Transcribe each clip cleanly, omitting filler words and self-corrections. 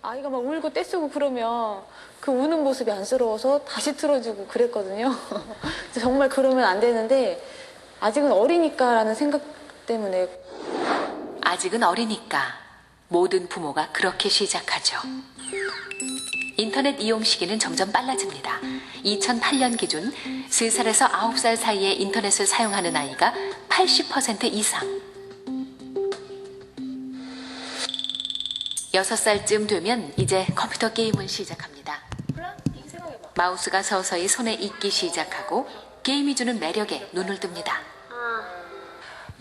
아이가 막 울고 떼쓰고 그러면 그 우는 모습이 안쓰러워서 다시 틀어주고 그랬거든요. 정말 그러면 안 되는데 아직은 어리니까라는 생각 때문에. 아직은 어리니까 모든 부모가 그렇게 시작하죠. 인터넷 이용 시기는 점점 빨라집니다. 2008년 기준 3살에서 9살 사이에 인터넷을 사용하는 아이가 80% 이상. 6살쯤 되면 이제 컴퓨터 게임을 시작합니다. 마우스가 서서히 손에 익기 시작하고 게임이 주는 매력에 눈을 뜹니다.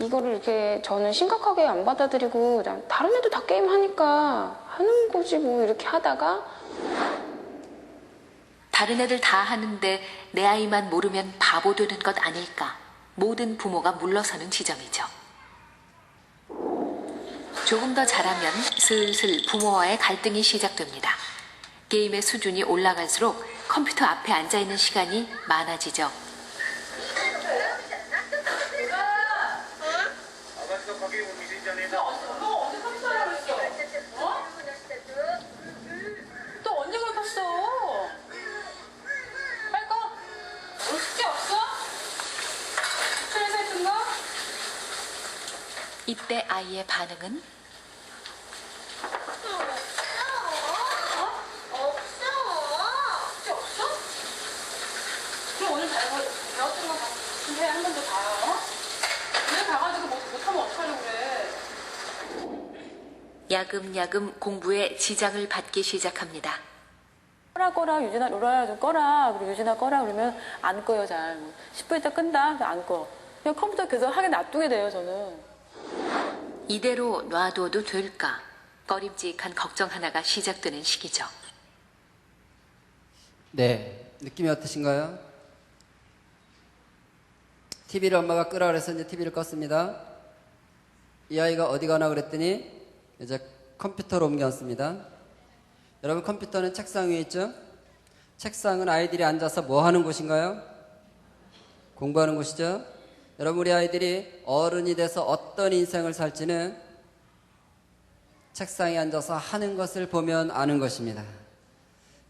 이거를 이렇게 저는 심각하게 안 받아들이고 그냥 다른 애들 다 게임하니까 하는 거지 뭐 이렇게 하다가 다른 애들 다 하는데 내 아이만 모르면 바보 되는 것 아닐까. 모든 부모가 물러서는 지점이죠. 조금 더 자라면 슬슬 부모와의 갈등이 시작됩니다. 게임의 수준이 올라갈수록 컴퓨터 앞에 앉아있는 시간이 많아지죠. 또 언제 그렇게 했어? 빨리 꺼. 오늘 숙제 없어? 스트레스 했던 거? 이때 아이의 반응은? 숙제 없어? 그럼 오늘 배웠던 거 준비해 한 번 더 봐요. 오늘 가가지고 못하면 어떡하려고 그래. 야금야금 공부에 지장을 받기 시작합니다. 꺼라 유진아 놀아야 좀 꺼라. 그리고 유진아 꺼라 그러면 안 꺼요 잘. 10분 있다 끈다. 안 꺼. 그냥 컴퓨터 계속 하게 놔두게 돼요 저는. 이대로 놔둬도 될까? 꺼림직한 걱정 하나가 시작되는 시기죠. 네, 느낌이 어떠신가요? TV를 엄마가 끄라 그래서 이제 TV를 껐습니다. 이 아이가 어디 가나 그랬더니 이제 컴퓨터로 옮겨왔습니다. 여러분 컴퓨터는 책상 위에 있죠? 책상은 아이들이 앉아서 뭐 하는 곳인가요? 공부하는 곳이죠? 여러분 우리 아이들이 어른이 돼서 어떤 인생을 살지는 책상에 앉아서 하는 것을 보면 아는 것입니다.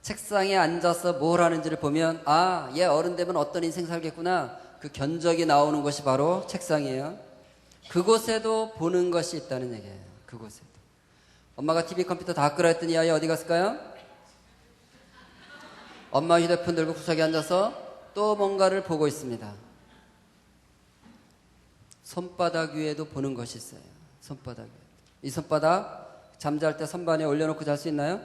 책상에 앉아서 뭘 하는지를 보면 아, 얘 어른 되면 어떤 인생 살겠구나. 그 견적이 나오는 것이 바로 책상이에요. 그곳에도 보는 것이 있다는 얘기예요. 그곳에도. 엄마가 TV 컴퓨터 다 끄라 했더니 이 아이 어디 갔을까요? 엄마 휴대폰 들고 구석에 앉아서 또 뭔가를 보고 있습니다. 손바닥 위에도 보는 것이 있어요. 손바닥 위에. 이 손바닥 잠잘 때 선반에 올려놓고 잘 수 있나요?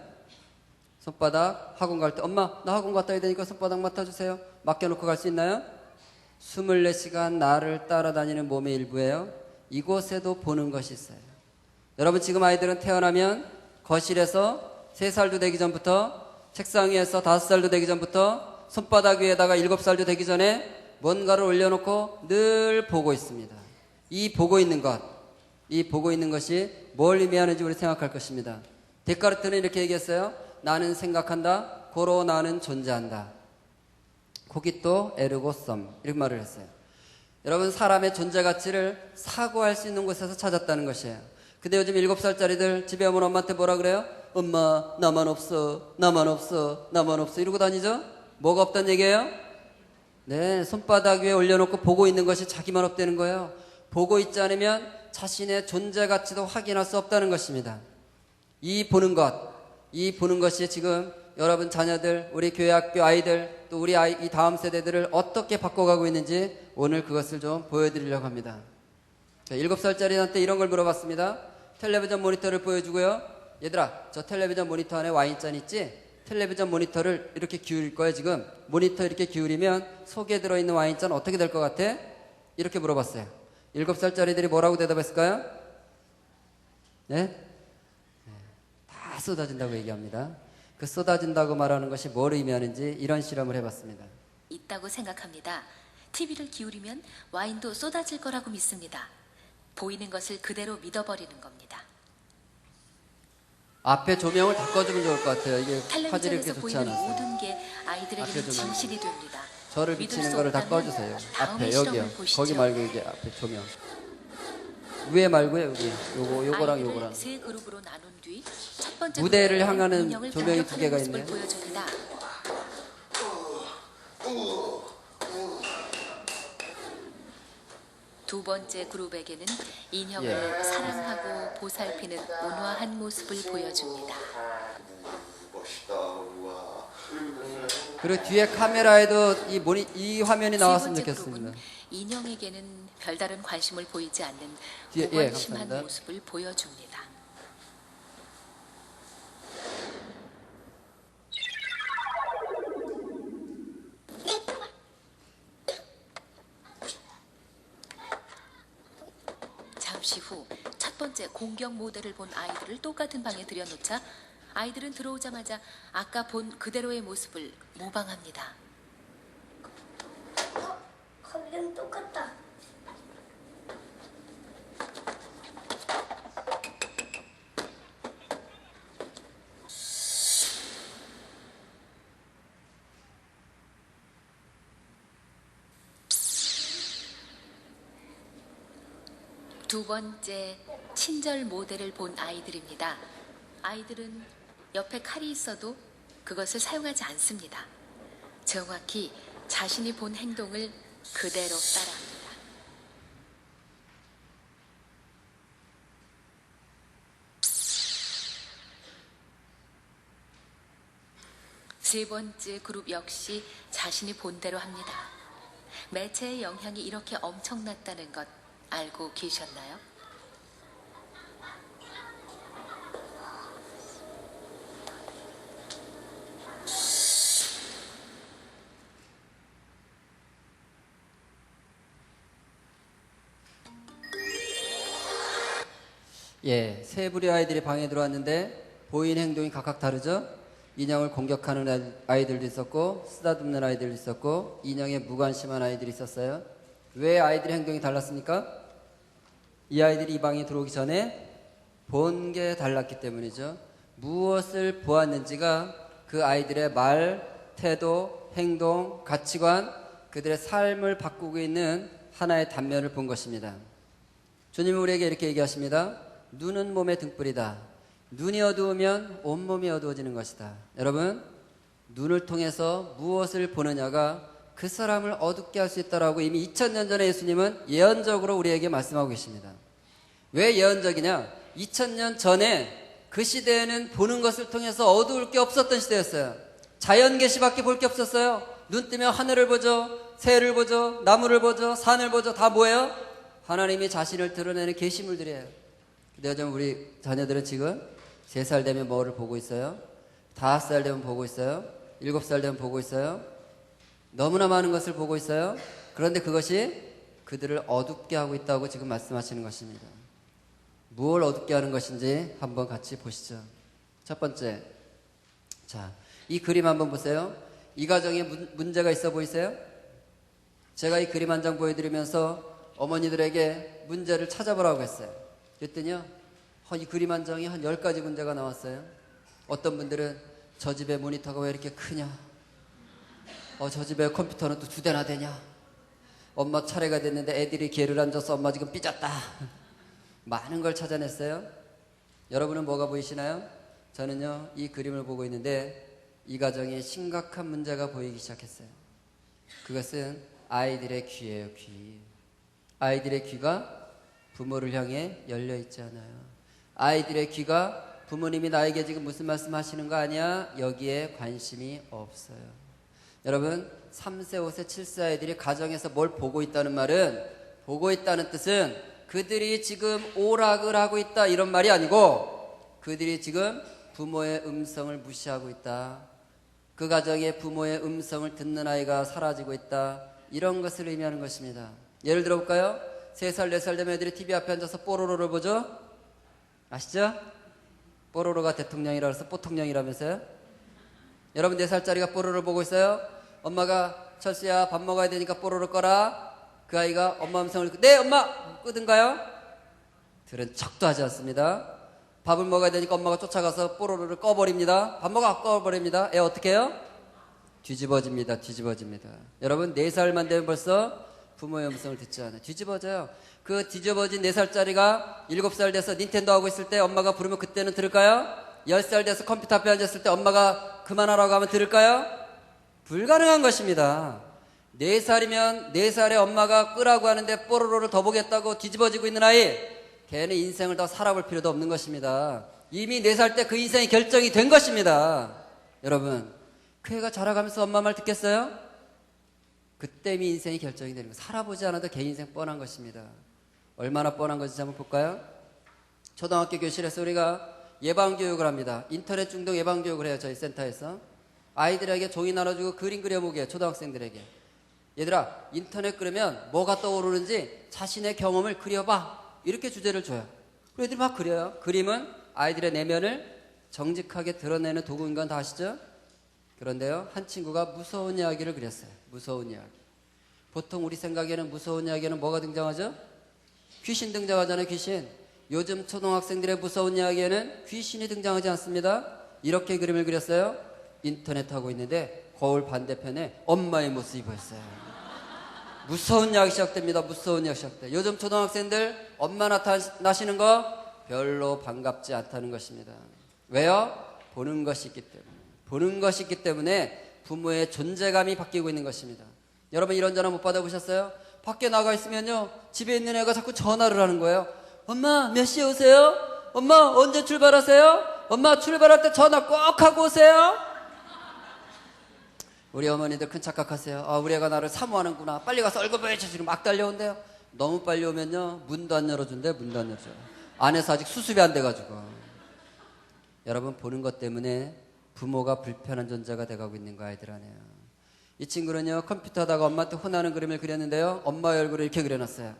손바닥 학원 갈 때 엄마 나 학원 갔다 와야 되니까 손바닥 맡아주세요. 맡겨놓고 갈 수 있나요? 24시간 나를 따라다니는 몸의 일부예요. 이곳에도 보는 것이 있어요. 여러분 지금 아이들은 태어나면 거실에서 3살도 되기 전부터 책상 위에서 5살도 되기 전부터 손바닥 위에다가 7살도 되기 전에 뭔가를 올려놓고 늘 보고 있습니다. 이 보고 있는 것이 뭘 의미하는지 우리 생각할 것입니다. 데카르트는 이렇게 얘기했어요. 나는 생각한다. 고로 나는 존재한다. 코기또 에르고 썸 이렇게 말을 했어요. 여러분 사람의 존재 가치를 사고할 수 있는 곳에서 찾았다는 것이에요. 근데 요즘 7살짜리들 집에 오면 엄마한테 뭐라 그래요? 엄마 나만 없어 나만 없어 나만 없어 이러고 다니죠? 뭐가 없다는 얘기예요? 네, 손바닥 위에 올려놓고 보고 있는 것이 자기만 없다는 거예요. 보고 있지 않으면 자신의 존재 가치도 확인할 수 없다는 것입니다. 이 보는 것이 지금 여러분 자녀들, 우리 교회 학교 아이들, 또 우리 아이, 이 다음 세대들을 어떻게 바꿔가고 있는지 오늘 그것을 좀 보여드리려고 합니다. 7살짜리한테 이런 걸 물어봤습니다. 텔레비전 모니터를 보여주고요. 얘들아, 저 텔레비전 모니터 안에 와인잔 있지? 텔레비전 모니터를 이렇게 기울일 거예요, 지금. 모니터 이렇게 기울이면 속에 들어있는 와인잔 어떻게 될 것 같아? 이렇게 물어봤어요. 7살짜리들이 뭐라고 대답했을까요? 네? 다 쏟아진다고 얘기합니다. 그 쏟아진다고 말하는 것이 뭘 의미하는지 이런 실험을 해봤습니다. 있다고 생각합니다. TV를 기울이면 와인도 쏟아질 거라고 믿습니다. 보이는 것을 그대로 믿어버리는 겁니다. 앞에 조명을 다 꺼주면 좋을 것 같아요. 이게 화질이 텔레비전에서 그렇게 좋지 보이는 않아서. 모든 게 아이들에게는 앞에 조명. 진실이 됩니다. 저를 믿을 비치는 수 거를 다 없다면 꺼주세요. 다음의 앞에 여기요. 실험을 보시죠. 거기 말고 이게 앞에 조명. 위에 말고요, 여기. 요거랑 아이들을 요거랑. 세 그룹으로 나눈 뒤 첫 번째 무대를 그룹에 향하는 인형을 조명이 두 공격하는 개가 모습을 있네요. 보여줍니다. 두 번째 그룹에게는 인형을 예. 사랑하고 보살피는 온화한 모습을 보여줍니다. 멋있다. 우와. 그리고 뒤에 카메라에도 이 화면이 세 나왔으면 번째 좋겠습니다. 그룹은 인형에게는 별다른 관심을 보이지 않는 예, 무관심한 감사합니다. 모습을 보여줍니다. 잠시 후 첫 번째 공격 모델을 본 아이들을 똑같은 방에 들여놓자 아이들은 들어오자마자 아까 본 그대로의 모습을 모방합니다. 거기는 똑같다. 두 번째 친절 모델을 본 아이들입니다. 아이들은 옆에 칼이 있어도 그것을 사용하지 않습니다. 정확히 자신이 본 행동을 그대로 따라합니다. 세 번째 그룹 역시 자신이 본 대로 합니다. 매체의 영향이 이렇게 엄청났다는 것 알고 계셨나요? 예, 세 부리 아이들이 방에 들어왔는데 보이는 행동이 각각 다르죠? 인형을 공격하는 아이들도 있었고 쓰다듬는 아이들도 있었고 인형에 무관심한 아이들이 있었어요. 왜 아이들의 행동이 달랐습니까? 이 아이들이 이 방에 들어오기 전에 본 게 달랐기 때문이죠. 무엇을 보았는지가 그 아이들의 말, 태도, 행동, 가치관, 그들의 삶을 바꾸고 있는 하나의 단면을 본 것입니다. 주님은 우리에게 이렇게 얘기하십니다. 눈은 몸의 등불이다. 눈이 어두우면 온몸이 어두워지는 것이다. 여러분, 눈을 통해서 무엇을 보느냐가 그 사람을 어둡게 할 수 있다라고 이미 2000년 전에 예수님은 예언적으로 우리에게 말씀하고 계십니다. 왜 예언적이냐? 2000년 전에 그 시대에는 보는 것을 통해서 어두울 게 없었던 시대였어요. 자연 계시밖에 볼 게 없었어요. 눈 뜨면 하늘을 보죠, 새를 보죠, 나무를 보죠, 산을 보죠. 다 뭐예요? 하나님이 자신을 드러내는 계시물들이에요. 근데 요즘 우리 자녀들은 지금 3살 되면 뭐를 보고 있어요? 5살 되면 보고 있어요? 7살 되면 보고 있어요? 너무나 많은 것을 보고 있어요. 그런데 그것이 그들을 어둡게 하고 있다고 지금 말씀하시는 것입니다. 무엇을 어둡게 하는 것인지 한번 같이 보시죠. 첫 번째, 자, 이 그림 한번 보세요. 이 가정에 문제가 있어 보이세요? 제가 이 그림 한 장 보여드리면서 어머니들에게 문제를 찾아보라고 했어요. 그랬더니요, 이 그림 한 장이 한 10가지 문제가 나왔어요. 어떤 분들은 저 집에 모니터가 왜 이렇게 크냐? 저 집에 컴퓨터는 또 2대나 되냐? 엄마 차례가 됐는데 애들이 기회를 안 줘서 엄마 지금 삐졌다. 많은 걸 찾아냈어요. 여러분은 뭐가 보이시나요? 저는요, 이 그림을 보고 있는데 이 가정에 심각한 문제가 보이기 시작했어요. 그것은 아이들의 귀예요, 귀. 아이들의 귀가 부모를 향해 열려 있지 않아요. 아이들의 귀가 부모님이 나에게 지금 무슨 말씀 하시는 거 아니야? 여기에 관심이 없어요. 여러분, 3세, 5세, 7세 아이들이 가정에서 뭘 보고 있다는 말은, 보고 있다는 뜻은 그들이 지금 오락을 하고 있다 이런 말이 아니고 그들이 지금 부모의 음성을 무시하고 있다. 그 가정에 부모의 음성을 듣는 아이가 사라지고 있다. 이런 것을 의미하는 것입니다. 예를 들어 볼까요? 3살, 4살 되면 애들이 TV 앞에 앉아서 뽀로로를 보죠? 아시죠? 뽀로로가 대통령이라 해서 뽀통령이라면서요? 여러분 4살짜리가 뽀로로를 보고 있어요? 엄마가 철수야 밥 먹어야 되니까 뽀로로 꺼라. 그 아이가 엄마 음성을 듣고 네 엄마 끄든가요? 들은 척도 하지 않습니다. 밥을 먹어야 되니까 엄마가 쫓아가서 뽀로로를 꺼버립니다. 밥 먹어 꺼버립니다. 애 어떻게 해요? 뒤집어집니다. 뒤집어집니다. 여러분 4살만 되면 벌써 부모의 음성을 듣지 않아요. 뒤집어져요. 그 뒤집어진 4살짜리가 7살 돼서 닌텐도 하고 있을 때 엄마가 부르면 그때는 들을까요? 10살 돼서 컴퓨터 앞에 앉았을 때 엄마가 그만하라고 하면 들을까요? 불가능한 것입니다. 4살이면 4살에 엄마가 끄라고 하는데 뽀로로를 더 보겠다고 뒤집어지고 있는 아이, 걔는 인생을 더 살아볼 필요도 없는 것입니다. 이미 4살 때 그 인생이 결정이 된 것입니다. 여러분, 그 애가 자라가면서 엄마 말 듣겠어요? 그때 이미 인생이 결정이 되는 거예요. 살아보지 않아도 걔 인생 뻔한 것입니다. 얼마나 뻔한 건지 한번 볼까요? 초등학교 교실에서 우리가 예방교육을 합니다. 인터넷 중독 예방교육을 해요. 저희 센터에서. 아이들에게 종이 나눠주고 그림 그려보게 해요. 초등학생들에게. 얘들아, 인터넷 그러면 뭐가 떠오르는지 자신의 경험을 그려봐. 이렇게 주제를 줘요. 그리고 애들이 막 그려요. 그림은 아이들의 내면을 정직하게 드러내는 도구인 건 다 아시죠? 그런데요, 한 친구가 무서운 이야기를 그렸어요. 무서운 이야기. 보통 우리 생각에는 무서운 이야기는 뭐가 등장하죠? 귀신 등장하잖아요, 귀신. 요즘 초등학생들의 무서운 이야기에는 귀신이 등장하지 않습니다. 이렇게 그림을 그렸어요. 인터넷 하고 있는데 거울 반대편에 엄마의 모습이 보였어요. 무서운 이야기 시작됩니다. 무서운 이야기 시작돼. 요즘 초등학생들 엄마 나타나시는 거 별로 반갑지 않다는 것입니다. 왜요? 보는 것이 있기 때문에. 보는 것이 있기 때문에 부모의 존재감이 바뀌고 있는 것입니다. 여러분 이런 전화 못 받아보셨어요? 밖에 나가 있으면요, 집에 있는 애가 자꾸 전화를 하는 거예요. 엄마 몇 시에 오세요? 엄마 언제 출발하세요? 엄마 출발할 때 전화 꼭 하고 오세요. 우리 어머니들 큰 착각하세요. 아, 우리 애가 나를 사모하는구나. 빨리 가서 얼굴 보여줘. 지금 막 달려온대요. 너무 빨리 오면요, 문도 안 열어준대요. 문도 안 열어줘요. 안에서 아직 수습이 안 돼가지고. 여러분, 보는 것 때문에 부모가 불편한 존재가 돼가고 있는 거 아이들 아니에요. 이 친구는요, 컴퓨터 하다가 엄마한테 혼나는 그림을 그렸는데요, 엄마의 얼굴을 이렇게 그려놨어요.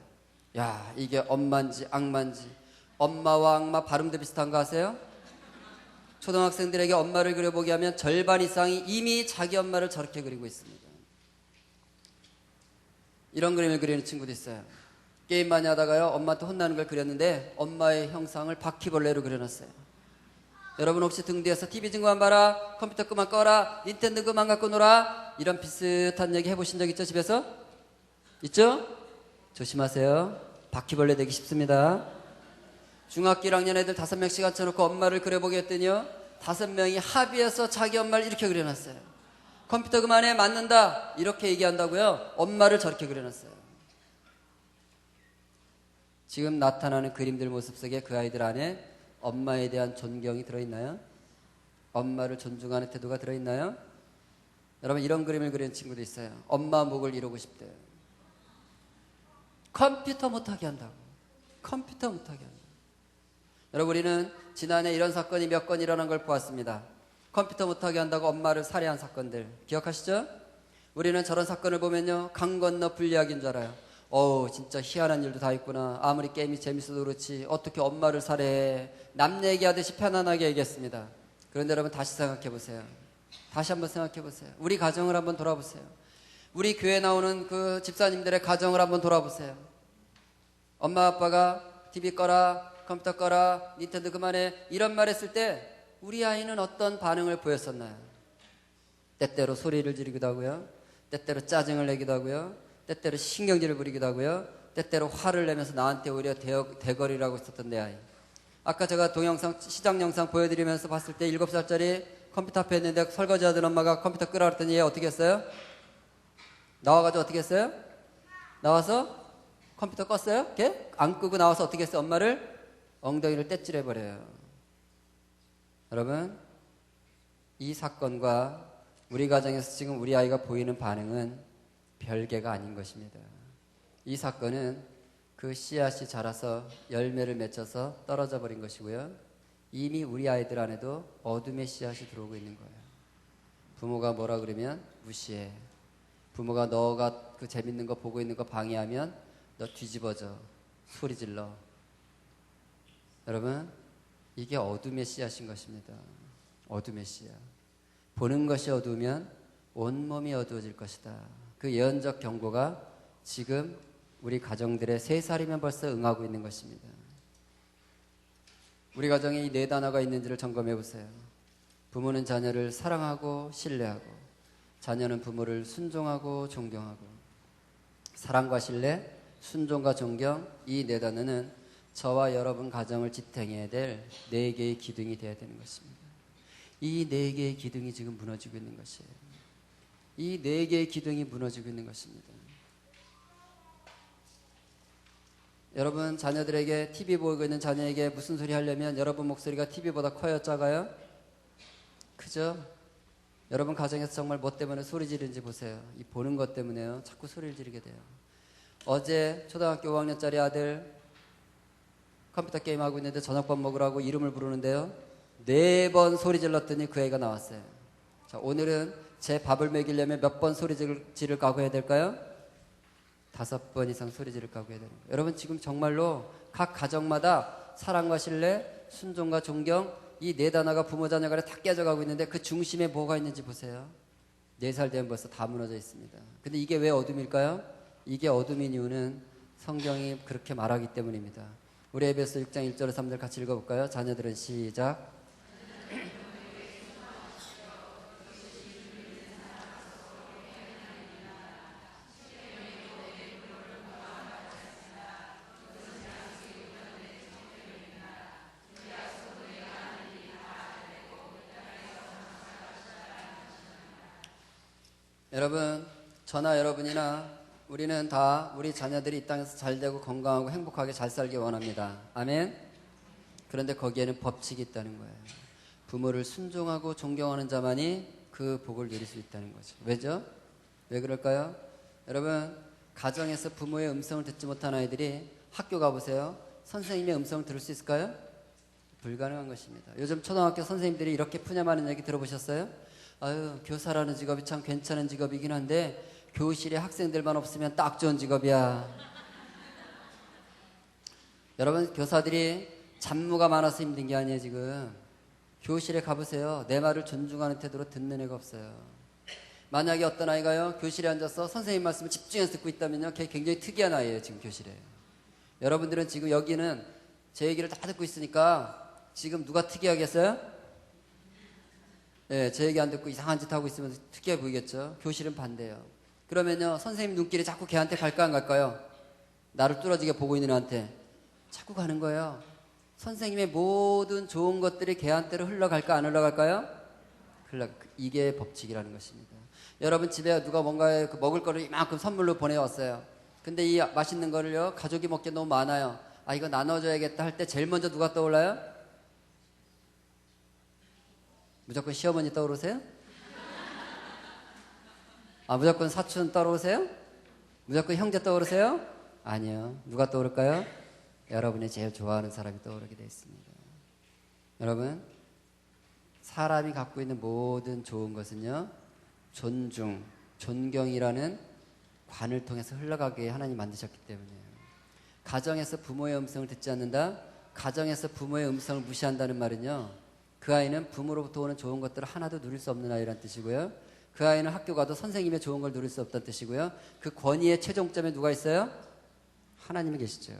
야, 이게 엄마인지 악마인지. 엄마와 악마 발음도 비슷한 거 아세요? 초등학생들에게 엄마를 그려보게 하면 절반 이상이 이미 자기 엄마를 저렇게 그리고 있습니다. 이런 그림을 그리는 친구도 있어요. 게임 많이 하다가요, 엄마한테 혼나는 걸 그렸는데 엄마의 형상을 바퀴벌레로 그려놨어요. 여러분 혹시 등 뒤에서 TV 좀 그만 봐라, 컴퓨터 그만 꺼라, 닌텐도 그만 갖고 놀아, 이런 비슷한 얘기 해보신 적 있죠? 집에서? 있죠? 조심하세요. 바퀴벌레 되기 쉽습니다. 중학교 1학년 애들 5명씩 앉혀놓고 엄마를 그려보게 했더니요, 5명이 합의해서 자기 엄마를 이렇게 그려놨어요. 컴퓨터 그만해, 맞는다, 이렇게 얘기한다고요. 엄마를 저렇게 그려놨어요. 지금 나타나는 그림들 모습 속에 그 아이들 안에 엄마에 대한 존경이 들어있나요? 엄마를 존중하는 태도가 들어있나요? 여러분 이런 그림을 그리는 친구도 있어요. 엄마 목을 이루고 싶대요. 컴퓨터 못하게 한다고. 컴퓨터 못하게 한다고. 여러분 우리는 지난해 이런 사건이 몇 건 일어난 걸 보았습니다. 컴퓨터 못하게 한다고 엄마를 살해한 사건들 기억하시죠? 우리는 저런 사건을 보면요, 강 건너 불리하기인 줄 알아요. 어우 진짜 희한한 일도 다 있구나. 아무리 게임이 재밌어도 그렇지 어떻게 엄마를 살해해. 남 얘기하듯이 편안하게 얘기했습니다. 그런데 여러분 다시 생각해 보세요. 다시 한번 생각해 보세요. 우리 가정을 한번 돌아보세요. 우리 교회 나오는 그 집사님들의 가정을 한번 돌아보세요. 엄마 아빠가 TV 꺼라, 컴퓨터 꺼라, 닌텐도 그만해, 이런 말 했을 때 우리 아이는 어떤 반응을 보였었나요? 때때로 소리를 지르기도 하고요, 때때로 짜증을 내기도 하고요, 때때로 신경질을 부리기도 하고요, 때때로 화를 내면서 나한테 오히려 대거리라고 있었던 내 아이. 아까 제가 동영상, 시작 영상 보여드리면서 봤을 때 7살짜리 컴퓨터 앞에 있는데 설거지 하던 엄마가 컴퓨터 끄라 그랬더니 얘 어떻게 했어요? 나와가지고 어떻게 했어요? 나와서 컴퓨터 껐어요? 걔? 안 끄고 나와서 어떻게 했어요? 엄마를 엉덩이를 떼찔해버려요. 여러분, 이 사건과 우리 가정에서 지금 우리 아이가 보이는 반응은 별개가 아닌 것입니다. 이 사건은 그 씨앗이 자라서 열매를 맺혀서 떨어져 버린 것이고요, 이미 우리 아이들 안에도 어둠의 씨앗이 들어오고 있는 거예요. 부모가 뭐라 그러면 무시해. 부모가 너가 그 재밌는 거 보고 있는 거 방해하면 너 뒤집어져, 소리 질러. 여러분, 이게 어둠의 씨앗인 것입니다. 어둠의 씨앗. 보는 것이 어두우면 온몸이 어두워질 것이다. 그 예언적 경고가 지금 우리 가정들의 3살이면 벌써 응하고 있는 것입니다. 우리 가정에 이 4단어가 있는지를 점검해 보세요. 부모는 자녀를 사랑하고 신뢰하고, 자녀는 부모를 순종하고 존경하고, 사랑과 신뢰, 순종과 존경, 이 네 단어는 저와 여러분 가정을 지탱해야 될 네 개의 기둥이 되어야 되는 것입니다. 이 네 개의 기둥이 지금 무너지고 있는 것이에요. 이 네 개의 기둥이 무너지고 있는 것입니다. 여러분 자녀들에게 TV 보고 있는 자녀에게 무슨 소리 하려면 여러분 목소리가 TV보다 커요, 작아요? 크죠? 여러분 가정에서 정말 뭐 때문에 소리 지르는지 보세요. 이 보는 것 때문에요. 자꾸 소리를 지르게 돼요. 어제 초등학교 5학년짜리 아들 컴퓨터 게임 하고 있는데 저녁밥 먹으라고 이름을 부르는데요. 4번 소리 질렀더니 그 애가 나왔어요. 자, 오늘은 제 밥을 먹이려면 몇 번 소리 지를 각오해야 될까요? 5번 이상 소리 지를 각오해야 되는 거예요. 여러분 지금 정말로 각 가정마다 사랑과 신뢰, 순종과 존경, 이 네 단어가 부모 자녀 간에 다 깨져가고 있는데 그 중심에 뭐가 있는지 보세요. 4살 되면 벌써 다 무너져 있습니다. 근데 이게 왜 어둠일까요? 이게 어둠인 이유는 성경이 그렇게 말하기 때문입니다. 우리 에베소 6장 1절에서 3절 같이 읽어볼까요? 자녀들은 시작. 여러분, 저나 여러분이나 우리는 다 우리 자녀들이 이 땅에서 잘 되고 건강하고 행복하게 잘 살기 원합니다. 아멘? 그런데 거기에는 법칙이 있다는 거예요. 부모를 순종하고 존경하는 자만이 그 복을 누릴 수 있다는 거죠. 왜죠? 왜 그럴까요? 여러분, 가정에서 부모의 음성을 듣지 못한 아이들이 학교 가보세요. 선생님의 음성을 들을 수 있을까요? 불가능한 것입니다. 요즘 초등학교 선생님들이 이렇게 푸념하는 얘기 들어보셨어요? 아유, 교사라는 직업이 참 괜찮은 직업이긴 한데 교실에 학생들만 없으면 딱 좋은 직업이야. 여러분, 교사들이 잡무가 많아서 힘든 게 아니에요. 지금 교실에 가보세요. 내 말을 존중하는 태도로 듣는 애가 없어요. 만약에 어떤 아이가요 교실에 앉아서 선생님 말씀을 집중해서 듣고 있다면요, 걔 굉장히 특이한 아이예요. 지금 교실에. 여러분들은 지금 여기는 제 얘기를 다 듣고 있으니까 지금 누가 특이하겠어요? 네, 제 얘기 안 듣고 이상한 짓 하고 있으면 특이해 보이겠죠. 교실은 반대예요. 그러면요, 선생님 눈길이 자꾸 걔한테 갈까 안 갈까요? 나를 뚫어지게 보고 있는 애한테 자꾸 가는 거예요. 선생님의 모든 좋은 것들이 걔한테로 흘러갈까 안 흘러갈까요? 이게 법칙이라는 것입니다. 여러분 집에 누가 뭔가 먹을 거를 이만큼 선물로 보내왔어요. 근데 이 맛있는 거를요 가족이 먹기 너무 많아요. 아, 이거 나눠줘야겠다 할 때 제일 먼저 누가 떠올라요? 무조건 시어머니 떠오르세요? 아, 무조건 사촌 떠오르세요? 무조건 형제 떠오르세요? 아니요. 누가 떠오를까요? 여러분이 제일 좋아하는 사람이 떠오르게 되어 있습니다. 여러분, 사람이 갖고 있는 모든 좋은 것은요, 존중, 존경이라는 관을 통해서 흘러가게 하나님 만드셨기 때문이에요. 가정에서 부모의 음성을 듣지 않는다? 가정에서 부모의 음성을 무시한다는 말은요, 그 아이는 부모로부터 오는 좋은 것들을 하나도 누릴 수 없는 아이란 뜻이고요. 그 아이는 학교 가도 선생님의 좋은 걸 누릴 수 없다는 뜻이고요. 그 권위의 최종점에 누가 있어요? 하나님이 계시죠.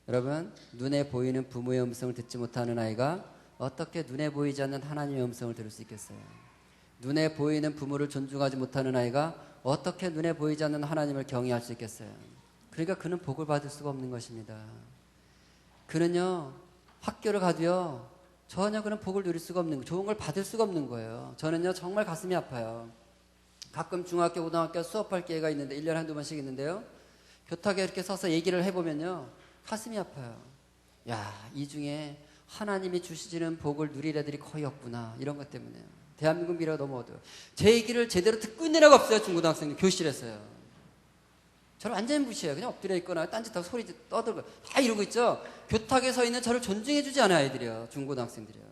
여러분, 눈에 보이는 부모의 음성을 듣지 못하는 아이가 어떻게 눈에 보이지 않는 하나님의 음성을 들을 수 있겠어요? 눈에 보이는 부모를 존중하지 못하는 아이가 어떻게 눈에 보이지 않는 하나님을 경외할 수 있겠어요? 그러니까 그는 복을 받을 수가 없는 것입니다. 그는요, 학교를 가도요, 전혀 그는 복을 누릴 수가 없는 거예요. 좋은 걸 받을 수가 없는 거예요. 저는요 정말 가슴이 아파요. 가끔 중학교, 고등학교 수업할 기회가 있는데 1년에 한두 번씩 있는데요, 교탁에 이렇게 서서 얘기를 해보면요 가슴이 아파요. 야, 이 중에 하나님이 주시는 복을 누릴 애들이 거의 없구나, 이런 것 때문에요. 대한민국 미래가 너무 어두워요. 제 얘기를 제대로 듣고 있는 애가 없어요. 중고등학생들 교실에서요. 저를 완전히 무시해요. 그냥 엎드려 있거나 딴짓하고 소리 떠들고 다 이러고 있죠. 교탁에 서 있는 저를 존중해주지 않아요. 아이들이요, 중고등학생들이요.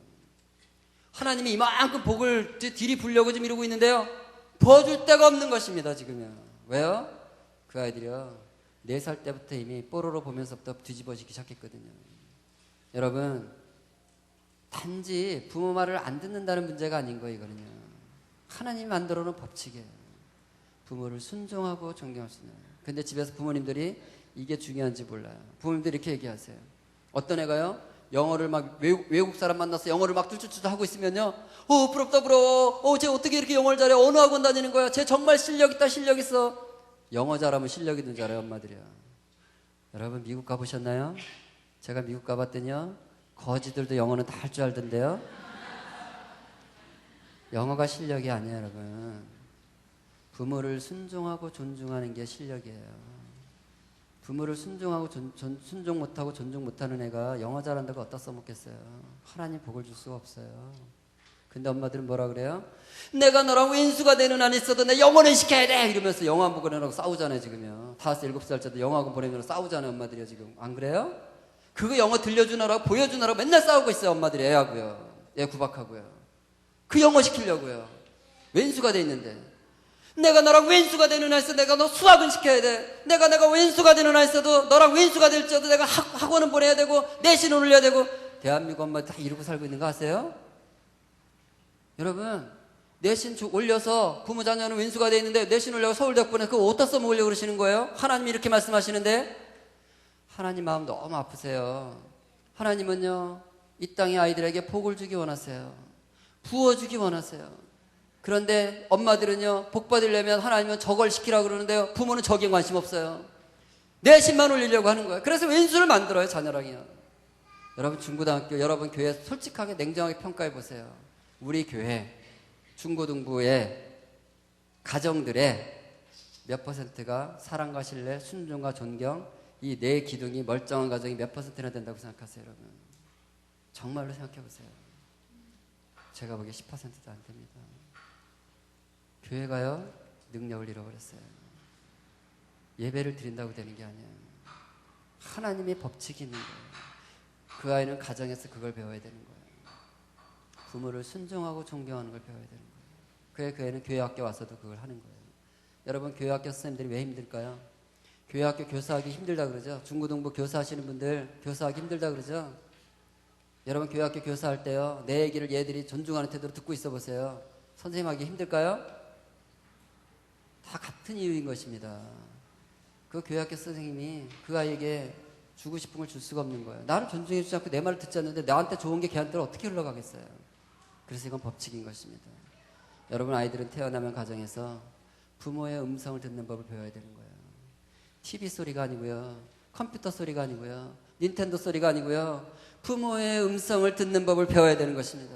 하나님이 이만큼 복을 들이부려고 좀 이러고 있는데요, 부어줄 데가 없는 것입니다. 지금요. 왜요? 그 아이들이요 4살 때부터 이미 뽀로로 보면서부터 뒤집어지기 시작했거든요. 여러분, 단지 부모 말을 안 듣는다는 문제가 아닌 거예요. 이거는요, 하나님이 만들어 놓은 법칙이에요. 부모를 순종하고 존경할 수 있는. 근데 집에서 부모님들이 이게 중요한지 몰라요. 부모님들이 이렇게 얘기하세요. 어떤 애가요 영어를 막 외국 사람 만나서 영어를 막 뚫뚫뚫 하고 있으면요, 부럽다 부러워. 쟤 어떻게 이렇게 영어를 잘해? 어느 학원 다니는 거야? 쟤 정말 실력 있다, 실력 있어. 영어 잘하면 실력이 는 줄 알아요, 엄마들이요. 여러분 미국 가보셨나요? 제가 미국 가봤더니요, 거지들도 영어는 다 할 줄 알던데요. 영어가 실력이 아니에요, 여러분. 부모를 순종하고 존중하는 게 실력이에요. 부모를 순종하고 순종 못하고 존중 못하는 애가 영어 잘한다고 어디다 써먹겠어요. 하나님 복을 줄 수가 없어요. 근데 엄마들은 뭐라 그래요? 내가 너랑 왼수가 되는 한 있어도 내 영어는 시켜야 돼! 이러면서 영어학원 보내라고 싸우잖아요, 지금요. 5살, 7살짜리 영어학원 보내면 싸우잖아요, 엄마들이요, 지금. 안 그래요? 그거 영어 들려주느라고, 보여주느라고 맨날 싸우고 있어요, 엄마들이. 애하고요. 애 구박하고요. 그 영어 시키려고요. 왼수가 돼 있는데. 내가 너랑 왼수가 되는 한 있어도 내가 너 수학은 시켜야 돼. 내가 왼수가 되는 한 있어도 너랑 왼수가 될지어도 내가 학원은 보내야 되고, 내신은 올려야 되고. 대한민국 엄마 다 이러고 살고 있는 거 아세요? 여러분, 내신 올려서 부모 자녀는 왼수가 돼 있는데 내신 올려서 서울대학 보내서 그거 어디다 써먹으려고 그러시는 거예요? 하나님이 이렇게 말씀하시는데 하나님 마음 너무 아프세요. 하나님은요, 이 땅의 아이들에게 복을 주기 원하세요. 부어주기 원하세요. 그런데 엄마들은요, 복 받으려면 하나님은 저걸 시키라고 그러는데요, 부모는 저기에 관심 없어요. 내신만 올리려고 하는 거예요. 그래서 왼수를 만들어요, 자녀랑이요. 여러분 중고등학교, 여러분 교회 솔직하게 냉정하게 평가해 보세요. 우리 교회 중고등부의 가정들의 몇 퍼센트가 사랑과 신뢰, 순종과 존경, 이 네 기둥이 멀쩡한 가정이 몇 퍼센트나 된다고 생각하세요, 여러분? 정말로 생각해 보세요. 제가 보기에 10%도 안 됩니다. 교회가요, 능력을 잃어버렸어요. 예배를 드린다고 되는 게 아니에요. 하나님의 법칙이 있는 거예요. 그 아이는 가정에서 그걸 배워야 되는 거예요. 부모를 순종하고 존경하는 걸 배워야 되는 거예요. 그래 그 애는 교회학교 와서도 그걸 하는 거예요. 여러분 교회학교 선생님들이 왜 힘들까요? 교회학교 교사하기 힘들다 그러죠. 중고등부 교사하시는 분들 교사하기 힘들다 그러죠. 여러분 교회학교 교사할 때요, 내 얘기를 얘들이 존중하는 태도로 듣고 있어 보세요. 선생님 하기 힘들까요? 다 같은 이유인 것입니다. 그 교회학교 선생님이 그 아이에게 주고 싶은 걸 줄 수가 없는 거예요. 나를 존중해 주지 않고 내 말을 듣지 않는데 나한테 좋은 게 걔한테는 어떻게 흘러가겠어요? 그래서 이건 법칙인 것입니다. 여러분 아이들은 태어나면 가정에서 부모의 음성을 듣는 법을 배워야 되는 거예요. TV 소리가 아니고요, 컴퓨터 소리가 아니고요, 닌텐도 소리가 아니고요, 부모의 음성을 듣는 법을 배워야 되는 것입니다.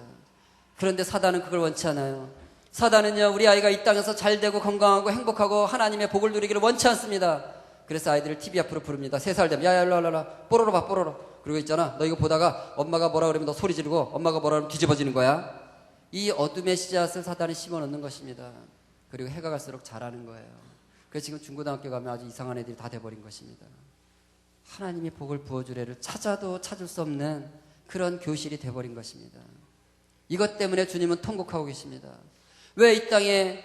그런데 사단은 그걸 원치 않아요. 사단은요, 우리 아이가 이 땅에서 잘 되고 건강하고 행복하고 하나님의 복을 누리기를 원치 않습니다. 그래서 아이들을 TV 앞으로 부릅니다. 3살 되면 야야 일로 와라, 뽀로로 봐 뽀로로. 그리고 있잖아, 너 이거 보다가 엄마가 뭐라 그러면 너 소리 지르고 엄마가 뭐라 그러면 뒤집어지는 거야. 이 어둠의 씨앗을 사단이 심어놓는 것입니다. 그리고 해가 갈수록 자라는 거예요. 그래서 지금 중고등학교 가면 아주 이상한 애들이 다 돼버린 것입니다. 하나님이 복을 부어줄 애를 찾아도 찾을 수 없는 그런 교실이 돼버린 것입니다. 이것 때문에 주님은 통곡하고 계십니다. 왜 이 땅에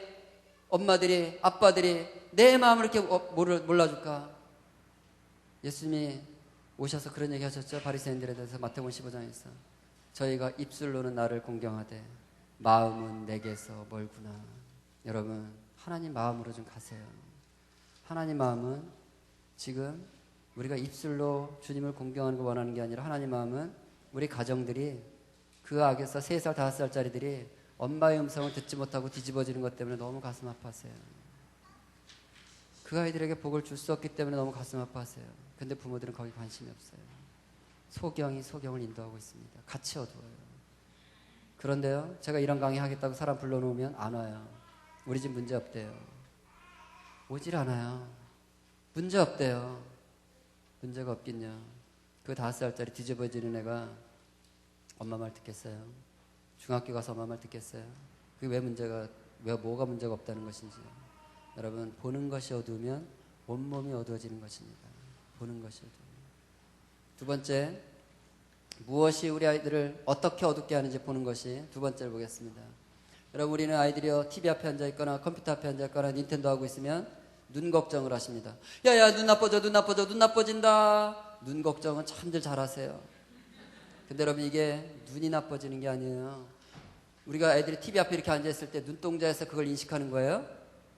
엄마들이, 아빠들이 내 마음을 이렇게 몰라줄까? 예수님이 오셔서 그런 얘기 하셨죠. 바리새인들에 대해서 마태복음 15장에서 저희가 입술로는 나를 공경하되 마음은 내게서 멀구나. 여러분 하나님 마음으로 좀 가세요. 하나님 마음은 지금 우리가 입술로 주님을 공경하는 거 원하는 게 아니라 하나님 마음은 우리 가정들이 그 악에서 3살, 5살짜리들이 엄마의 음성을 듣지 못하고 뒤집어지는 것 때문에 너무 가슴 아파하세요. 그 아이들에게 복을 줄 수 없기 때문에 너무 가슴 아파하세요. 근데 부모들은 거기 관심이 없어요. 소경이 소경을 인도하고 있습니다. 같이 어두워요. 그런데요, 제가 이런 강의 하겠다고 사람 불러놓으면 안 와요. 우리 집 문제 없대요. 오질 않아요. 문제 없대요. 문제가 없긴요. 그 5살짜리 뒤집어지는 애가 엄마 말 듣겠어요? 중학교 가서 엄마 말 듣겠어요? 그게 왜 뭐가 문제가 없다는 것인지요. 여러분 보는 것이 어두우면 온몸이 어두워지는 것입니다. 보는 것이 어두우면. 두 번째, 무엇이 우리 아이들을 어떻게 어둡게 하는지 보는 것이 두 번째를 보겠습니다. 여러분 우리는 아이들이요, TV 앞에 앉아있거나 컴퓨터 앞에 앉아있거나 닌텐도 하고 있으면 눈 걱정을 하십니다. 야야 눈 나빠져, 눈 나빠져, 눈 나빠진다. 눈 걱정은 참들 잘하세요. 근데 여러분 이게 눈이 나빠지는 게 아니에요. 우리가 애들이 TV 앞에 이렇게 앉아있을 때 눈동자에서 그걸 인식하는 거예요.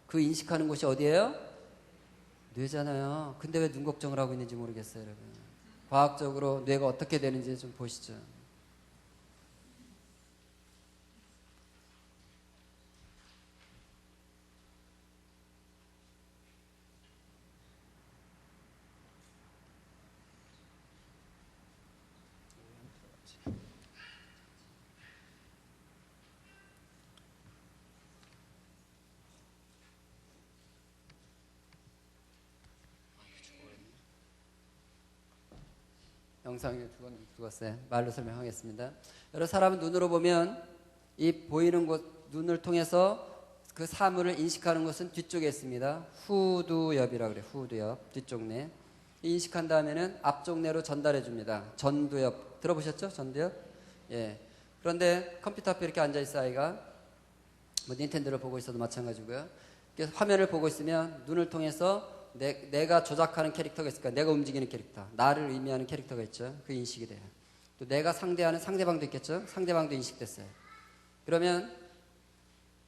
그 인식하는 곳이 어디예요? 뇌잖아요. 근데 왜 눈 걱정을 하고 있는지 모르겠어요, 여러분. 과학적으로 뇌가 어떻게 되는지 좀 보시죠. 영상이 죽었어요. 말로 설명하겠습니다. 여러 사람은 눈으로 보면 이 보이는 곳, 눈을 통해서 그 사물을 인식하는 것은 뒤쪽에 있습니다. 후두엽이라고 그래요. 후두엽, 뒤쪽 뇌. 인식한 다음에는 앞쪽 뇌로 전달해 줍니다. 전두엽. 들어보셨죠? 전두엽? 예. 그런데 컴퓨터 앞에 이렇게 앉아있어 아이가 뭐 닌텐도를 보고 있어도 마찬가지고요. 그래서 화면을 보고 있으면 눈을 통해서 내가 조작하는 캐릭터가 있을까? 내가 움직이는 캐릭터, 나를 의미하는 캐릭터가 있죠. 그 인식이 돼요. 또 내가 상대하는 상대방도 있겠죠. 상대방도 인식됐어요. 그러면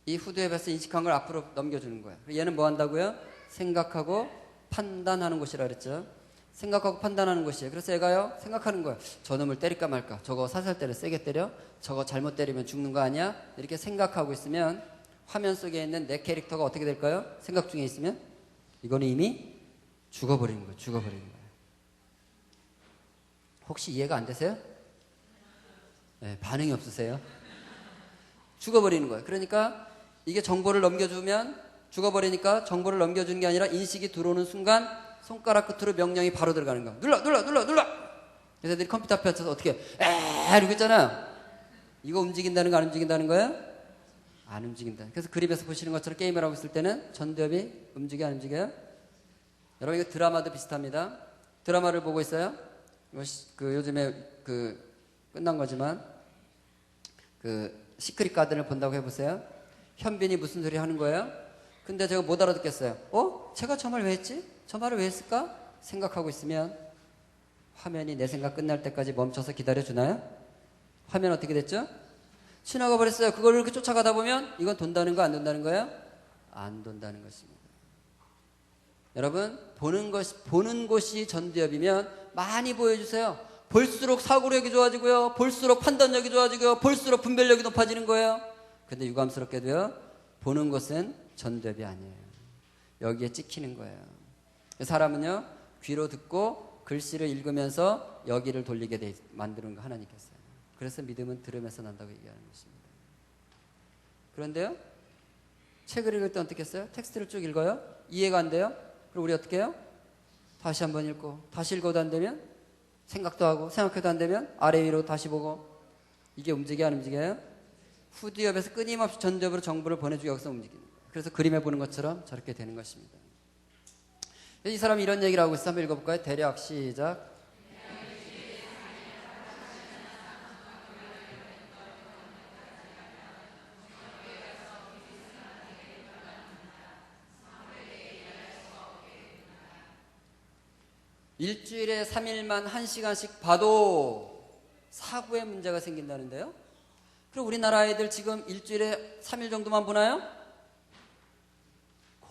이 후두엽에서 인식한 걸 앞으로 넘겨주는 거예요. 얘는 뭐 한다고요? 생각하고 판단하는 곳이라 그랬죠. 생각하고 판단하는 곳이에요. 그래서 얘가요 생각하는 거예요. 저놈을 때릴까 말까? 저거 살살 때려, 세게 때려? 저거 잘못 때리면 죽는 거 아니야? 이렇게 생각하고 있으면 화면 속에 있는 내 캐릭터가 어떻게 될까요? 생각 중에 있으면 이거는 이미 죽어버리는 거예요. 죽어버리는 거예요. 혹시 이해가 안 되세요? 네, 반응이 없으세요? 죽어버리는 거예요. 그러니까 이게 정보를 넘겨주면 죽어버리니까 정보를 넘겨주는 게 아니라 인식이 들어오는 순간 손가락 끝으로 명령이 바로 들어가는 거야. 눌러! 그래서 애들이 컴퓨터 앞에 앉아서 어떻게 이러고 있잖아요. 이거 움직인다는 거 안 움직인다는 거예요? 안 움직인다. 그래서 그림에서 보시는 것처럼 게임을 하고 있을 때는 전두엽이 움직여 안 움직여요? 여러분 이거 드라마도 비슷합니다. 드라마를 보고 있어요. 요즘에 끝난 거지만 시크릿 가든을 본다고 해보세요. 현빈이 무슨 소리 하는 거예요? 근데 제가 못 알아듣겠어요. 제가 저 말 왜 했지? 저 말을 왜 했을까? 생각하고 있으면 화면이 내 생각 끝날 때까지 멈춰서 기다려주나요? 화면 어떻게 됐죠? 지나가 버렸어요. 그걸 이렇게 쫓아가다 보면 이건 돈다는 거 안 돈다는 거예요? 안 돈다는 것입니다. 여러분 보는 곳이 전두엽이면 많이 보여주세요. 볼수록 사고력이 좋아지고요. 볼수록 판단력이 좋아지고요. 볼수록 분별력이 높아지는 거예요. 근데 유감스럽게도요. 보는 것은 전두엽이 아니에요. 여기에 찍히는 거예요. 사람은요. 귀로 듣고 글씨를 읽으면서 여기를 돌리게 만드는 거 하나님께서요. 그래서 믿음은 들으면서 난다고 얘기하는 것입니다. 그런데요. 책을 읽을 때 어떻게 했어요? 텍스트를 쭉 읽어요. 이해가 안 돼요? 그럼 우리 어떻게 해요? 다시 한번 읽고 다시 읽어도 안 되면 생각도 하고 생각해도 안 되면 아래 위로 다시 보고 이게 움직여 안 움직여요? 후두엽에서 끊임없이 전두엽으로 정보를 보내주기 위해서 움직이는 거예요. 그래서 그림에 보는 것처럼 저렇게 되는 것입니다. 이 사람이 이런 얘기를 하고 있어요. 한번 읽어볼까요? 대략 시작. 일주일에 3일만 1시간씩 봐도 사고에 문제가 생긴다는데요. 그럼 우리나라 아이들 지금 일주일에 3일 정도만 보나요?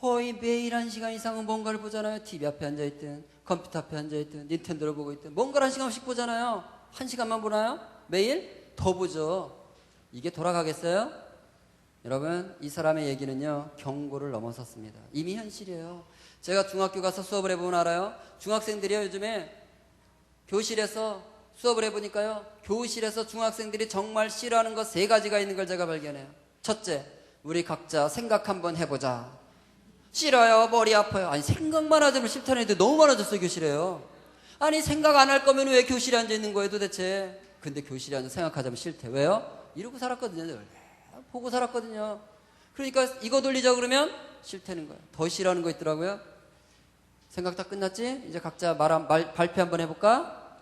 거의 매일 1시간 이상은 뭔가를 보잖아요. TV 앞에 앉아있든 컴퓨터 앞에 앉아있든 닌텐도를 보고 있든 뭔가를 1시간씩 보잖아요. 1시간만 보나요? 매일? 더 보죠. 이게 돌아가겠어요? 여러분 이 사람의 얘기는요 경고를 넘어섰습니다. 이미 현실이에요. 제가 중학교 가서 수업을 해보면 알아요. 중학생들이요 요즘에 교실에서 수업을 해보니까요 교실에서 중학생들이 정말 싫어하는 것 3가지가 있는 걸 제가 발견해요. 첫째, 우리 각자 생각 한번 해보자. 싫어요, 머리 아파요. 아니 생각만 하자면 싫다는 애들 너무 많아졌어요. 교실에요. 아니 생각 안 할 거면 왜 교실에 앉아있는 거예요 도대체. 근데 교실에 앉아 생각하자면 싫대. 왜요? 이러고 살았거든요. 보고 살았거든요. 그러니까 이거 돌리자 그러면 싫다는 거예요. 더 싫어하는 거 있더라고요. 생각 다 끝났지? 이제 각자 발표 한번 해볼까?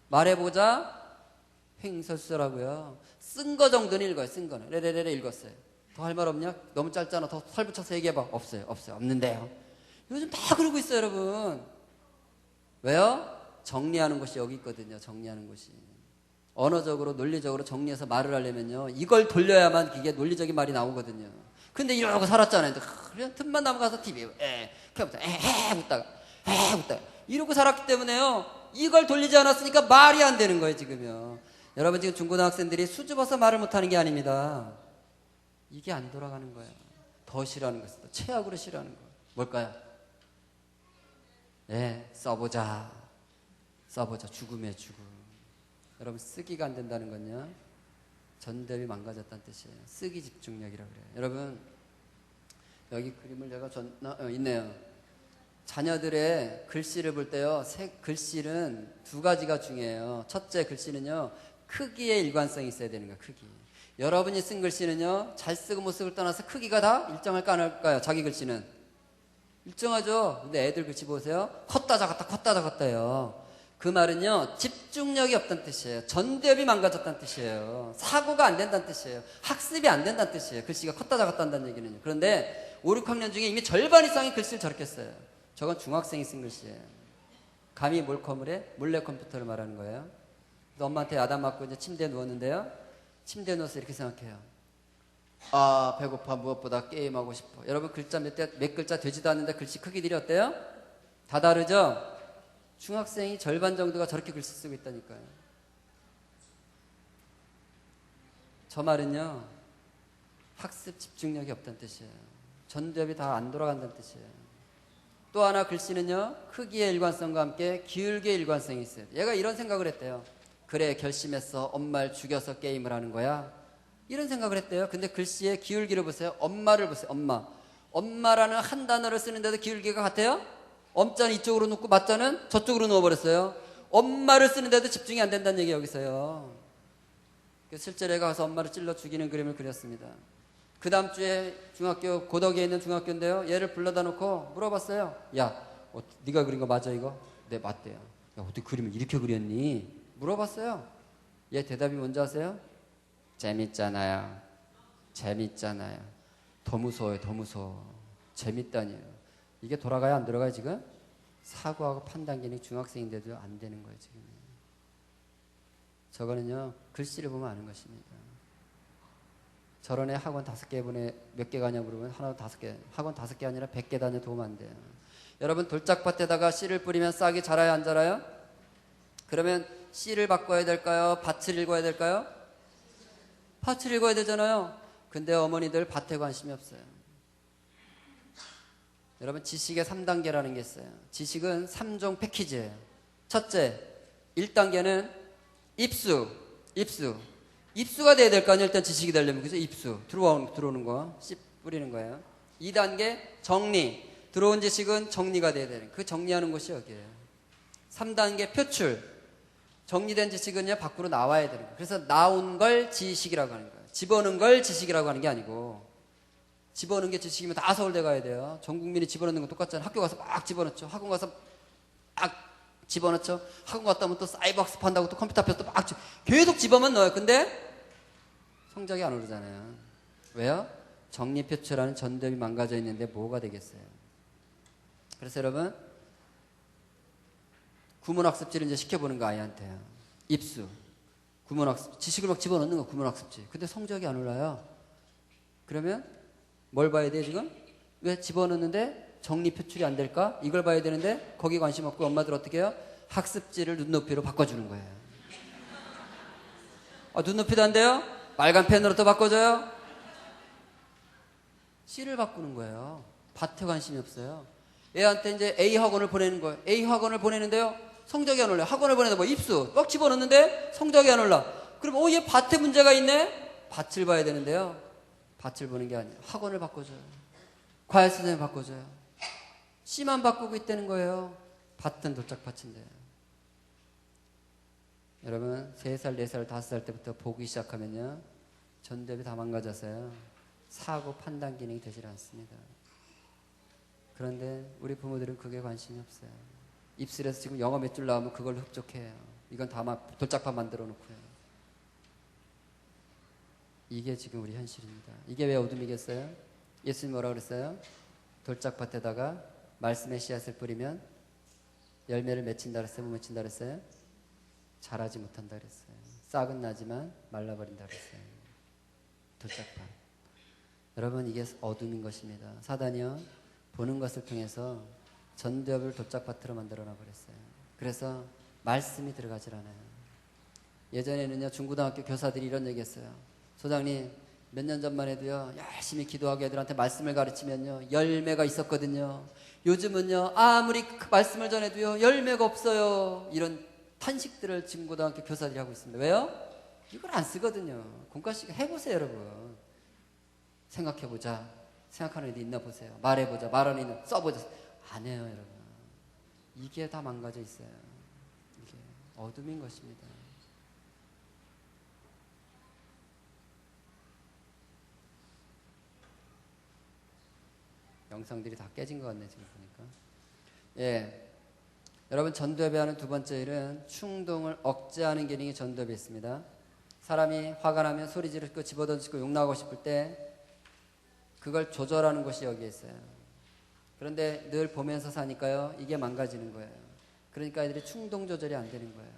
말해보자. 횡설수설하고요. 쓴 거 정도는 읽어요. 쓴 거는 레레레레 읽었어요. 더 할 말 없냐? 너무 짧잖아. 더 살 붙여서 얘기해봐. 없어요. 없는데요. 요즘 다 그러고 있어요 여러분. 왜요? 정리하는 곳이 여기 있거든요. 정리하는 곳이. 언어적으로 논리적으로 정리해서 말을 하려면요 이걸 돌려야만 그게 논리적인 말이 나오거든요. 근데 이러고 살았잖아요. 그냥 틈만 남아가서 TV 켜부터 웃다가 이러고 살았기 때문에요 이걸 돌리지 않았으니까 말이 안 되는 거예요 지금요. 여러분 지금 중고등학생들이 수줍어서 말을 못하는 게 아닙니다. 이게 안 돌아가는 거예요. 더 싫어하는 것은 더 최악으로 싫어하는 거예요. 뭘까요? 써보자. 죽음의 죽음. 여러분 쓰기가 안 된다는 건요 전두엽이 망가졌다는 뜻이에요. 쓰기 집중력이라고 그래요. 여러분 여기 그림을 제가 있네요. 자녀들의 글씨를 볼 때요, 글씨는 두 가지가 중요해요. 첫째, 글씨는요, 크기의 일관성이 있어야 되는 거예요. 크기. 여러분이 쓴 글씨는요, 잘 쓰고 못 쓰고 떠나서 크기가 다 일정할까 안 할까요? 자기 글씨는 일정하죠. 근데 애들 글씨 보세요, 컸다 작았다 컸다 작았다요. 그 말은요, 집중력이 없다는 뜻이에요. 전대협이 망가졌다는 뜻이에요. 사고가 안 된다는 뜻이에요. 학습이 안 된다는 뜻이에요. 글씨가 컸다 작았다 한다는 얘기는요. 그런데 5, 6학년 중에 이미 절반 이상이 글씨를 저렇게 써요. 저건 중학생이 쓴 글씨예요. 감히 몰컴을 몰래 컴퓨터를 말하는 거예요. 그래서 엄마한테 야단 맞고 이제 침대에 누웠는데요, 침대에 누워서 이렇게 생각해요. 아, 배고파. 무엇보다 게임하고 싶어. 여러분, 글자 몇 글자 되지도 않는데 글씨 크기들이 어때요? 다 다르죠? 중학생이 절반 정도가 저렇게 글씨 쓰고 있다니까요. 저 말은요, 학습 집중력이 없다는 뜻이에요. 전두엽이 다 안 돌아간다는 뜻이에요. 또 하나, 글씨는요, 크기의 일관성과 함께 기울기의 일관성이 있어요. 얘가 이런 생각을 했대요. 그래, 결심했어. 엄마를 죽여서 게임을 하는 거야. 이런 생각을 했대요. 근데 글씨의 기울기를 보세요. 엄마를 보세요. 엄마. 엄마라는 한 단어를 쓰는데도 기울기가 같아요? 엄자는 이쪽으로 놓고 맞자는 저쪽으로 누워버렸어요. 엄마를 쓰는데도 집중이 안 된다는 얘기예요, 여기서요. 그래서 실제로 애가 가서 엄마를 찔러 죽이는 그림을 그렸습니다. 그 다음 주에 중학교, 고덕에 있는 중학교인데요, 얘를 불러다 놓고 물어봤어요. 야, 네가 그린 거 맞아 이거? 네, 맞대요. 야, 어떻게 그림을 이렇게 그렸니? 물어봤어요. 얘 대답이 뭔지 아세요? 재밌잖아요. 재밌잖아요. 더 무서워요. 더 무서워. 재밌다니요. 이게 돌아가야 안 돌아가요 지금? 사고하고 판단 기능이 중학생인데도 안 되는 거예요 지금. 저거는요, 글씨를 보면 아는 것입니다. 저런 애 학원 5개 보내 몇 개 가냐 물으면 하나 5개. 학원 5개 아니라 100개 다녀 도움 안 돼요. 여러분, 돌짝밭에다가 씨를 뿌리면 싹이 자라요 안 자라요? 그러면 씨를 바꿔야 될까요? 밭을 읽어야 될까요? 밭을 읽어야 되잖아요. 근데 어머니들 밭에 관심이 없어요. 여러분, 지식의 3단계라는 게 있어요. 지식은 3종 패키지예요. 첫째, 1단계는 입수. 입수가 돼야 될 거 아니에요. 일단 지식이 되려면. 그래서 입수. 들어오는 거. 씨 뿌리는 거예요. 2단계, 정리. 들어온 지식은 정리가 돼야 되는 거예요. 그 정리하는 곳이 여기예요. 3단계, 표출. 정리된 지식은요, 밖으로 나와야 되는 거예요. 그래서 나온 걸 지식이라고 하는 거예요. 집어넣은 걸 지식이라고 하는 게 아니고, 집어넣은 게 지식이면 다 서울대 가야 돼요. 전 국민이 집어넣는 건 똑같잖아요. 학교 가서 막 집어넣죠. 학원 가서 막 집어넣죠. 학원 갔다 오면 또 사이버 학습한다고 또 컴퓨터 앞에서 또 막 계속 집어만 넣어요. 근데 성적이 안 오르잖아요. 왜요? 정리표출하는 전대비 망가져 있는데 뭐가 되겠어요? 그래서 여러분, 구문학습지를 이제 시켜보는 거 아이한테요. 입수, 구문학습, 지식을 막 집어넣는 거 구문학습지. 근데 성적이 안 올라요. 그러면 뭘 봐야 돼 지금? 왜 집어넣는데 정리 표출이 안 될까? 이걸 봐야 되는데 거기 관심 없고 엄마들 어떻게 해요? 학습지를 눈높이로 바꿔주는 거예요. 눈높이도 안 돼요? 빨간 펜으로 또 바꿔줘요? C를 바꾸는 거예요. 밭에 관심이 없어요. 애한테 이제 A 학원을 보내는 거예요. A 학원을 보내는데요, 성적이 안 올라요. 학원을 보내다 뭐 입수 막 집어넣는데 성적이 안 올라. 그럼 얘 밭에 문제가 있네? 밭을 봐야 되는데요, 밭을 보는 게 아니에요. 학원을 바꿔줘요. 과외 선생님 바꿔줘요. C만 바꾸고 있다는 거예요. 밭은 도짝밭인데. 여러분, 3살, 4살, 5살 때부터 보기 시작하면요, 전대비 다 망가져서요, 사고 판단 기능이 되질 않습니다. 그런데 우리 부모들은 그게 관심이 없어요. 입술에서 지금 영어 몇 줄 나오면 그걸로 흡족해요. 이건 다 막 돌짝판 만들어 놓고요. 이게 지금 우리 현실입니다. 이게 왜 어둠이겠어요? 예수님 뭐라 그랬어요? 돌짝밭에다가 말씀의 씨앗을 뿌리면 열매를 맺힌다 그랬어요? 못 맺힌다 그랬어요? 자라지 못한다 그랬어요. 싹은 나지만 말라버린다 그랬어요. 돌짝판. 여러분, 이게 어둠인 것입니다. 사단이요, 보는 것을 통해서 전대업을 돌짝밭으로 만들어 놔버렸어요. 그래서 말씀이 들어가질 않아요. 예전에는요, 중고등학교 교사들이 이런 얘기 했어요. 소장님, 몇 년 전만 해도요, 열심히 기도하고 애들한테 말씀을 가르치면요, 열매가 있었거든요. 요즘은요, 아무리 그 말씀을 전해도요, 열매가 없어요. 이런 탄식들을 중고등학교 교사들이 하고 있습니다. 왜요? 이걸 안 쓰거든요. 공과식 해보세요, 여러분. 생각해보자. 생각하는 애들 있나 보세요. 말해보자. 말하는 애들 써보자. 안 해요, 여러분. 이게 다 망가져 있어요. 이게 어둠인 것입니다. 영상들이 다 깨진 것 같네 지금 보니까. 예, 여러분 전도협에 하는 두 번째 일은 충동을 억제하는 기능이 전도협에 있습니다. 사람이 화가 나면 소리 지르고 집어던지고 욕나고 싶을 때 그걸 조절하는 것이 여기에 있어요. 그런데 늘 보면서 사니까요, 이게 망가지는 거예요. 그러니까 아이들이 충동 조절이 안 되는 거예요.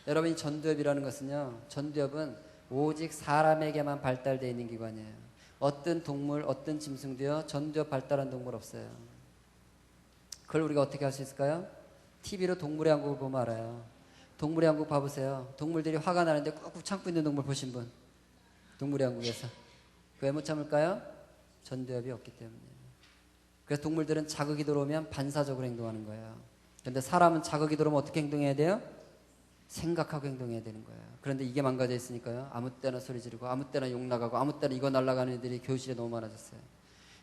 여러분이 전두엽이라는 것은요, 전두엽은 오직 사람에게만 발달되어 있는 기관이에요. 어떤 동물, 어떤 짐승도요, 전두엽 발달한 동물 없어요. 그걸 우리가 어떻게 할 수 있을까요? TV로 동물의 왕국을 보면 알아요. 동물의 왕국 봐보세요. 동물들이 화가 나는데 꾹꾹 참고 있는 동물 보신 분? 동물의 왕국에서. 왜 못 참을까요? 전두엽이 없기 때문이에요. 그래서 동물들은 자극이 들어오면 반사적으로 행동하는 거예요. 그런데 사람은 자극이 들어오면 어떻게 행동해야 돼요? 생각하고 행동해야 되는 거예요. 그런데 이게 망가져 있으니까요, 아무 때나 소리 지르고 아무 때나 욕 나가고 아무 때나 이거 날아가는 애들이 교실에 너무 많아졌어요.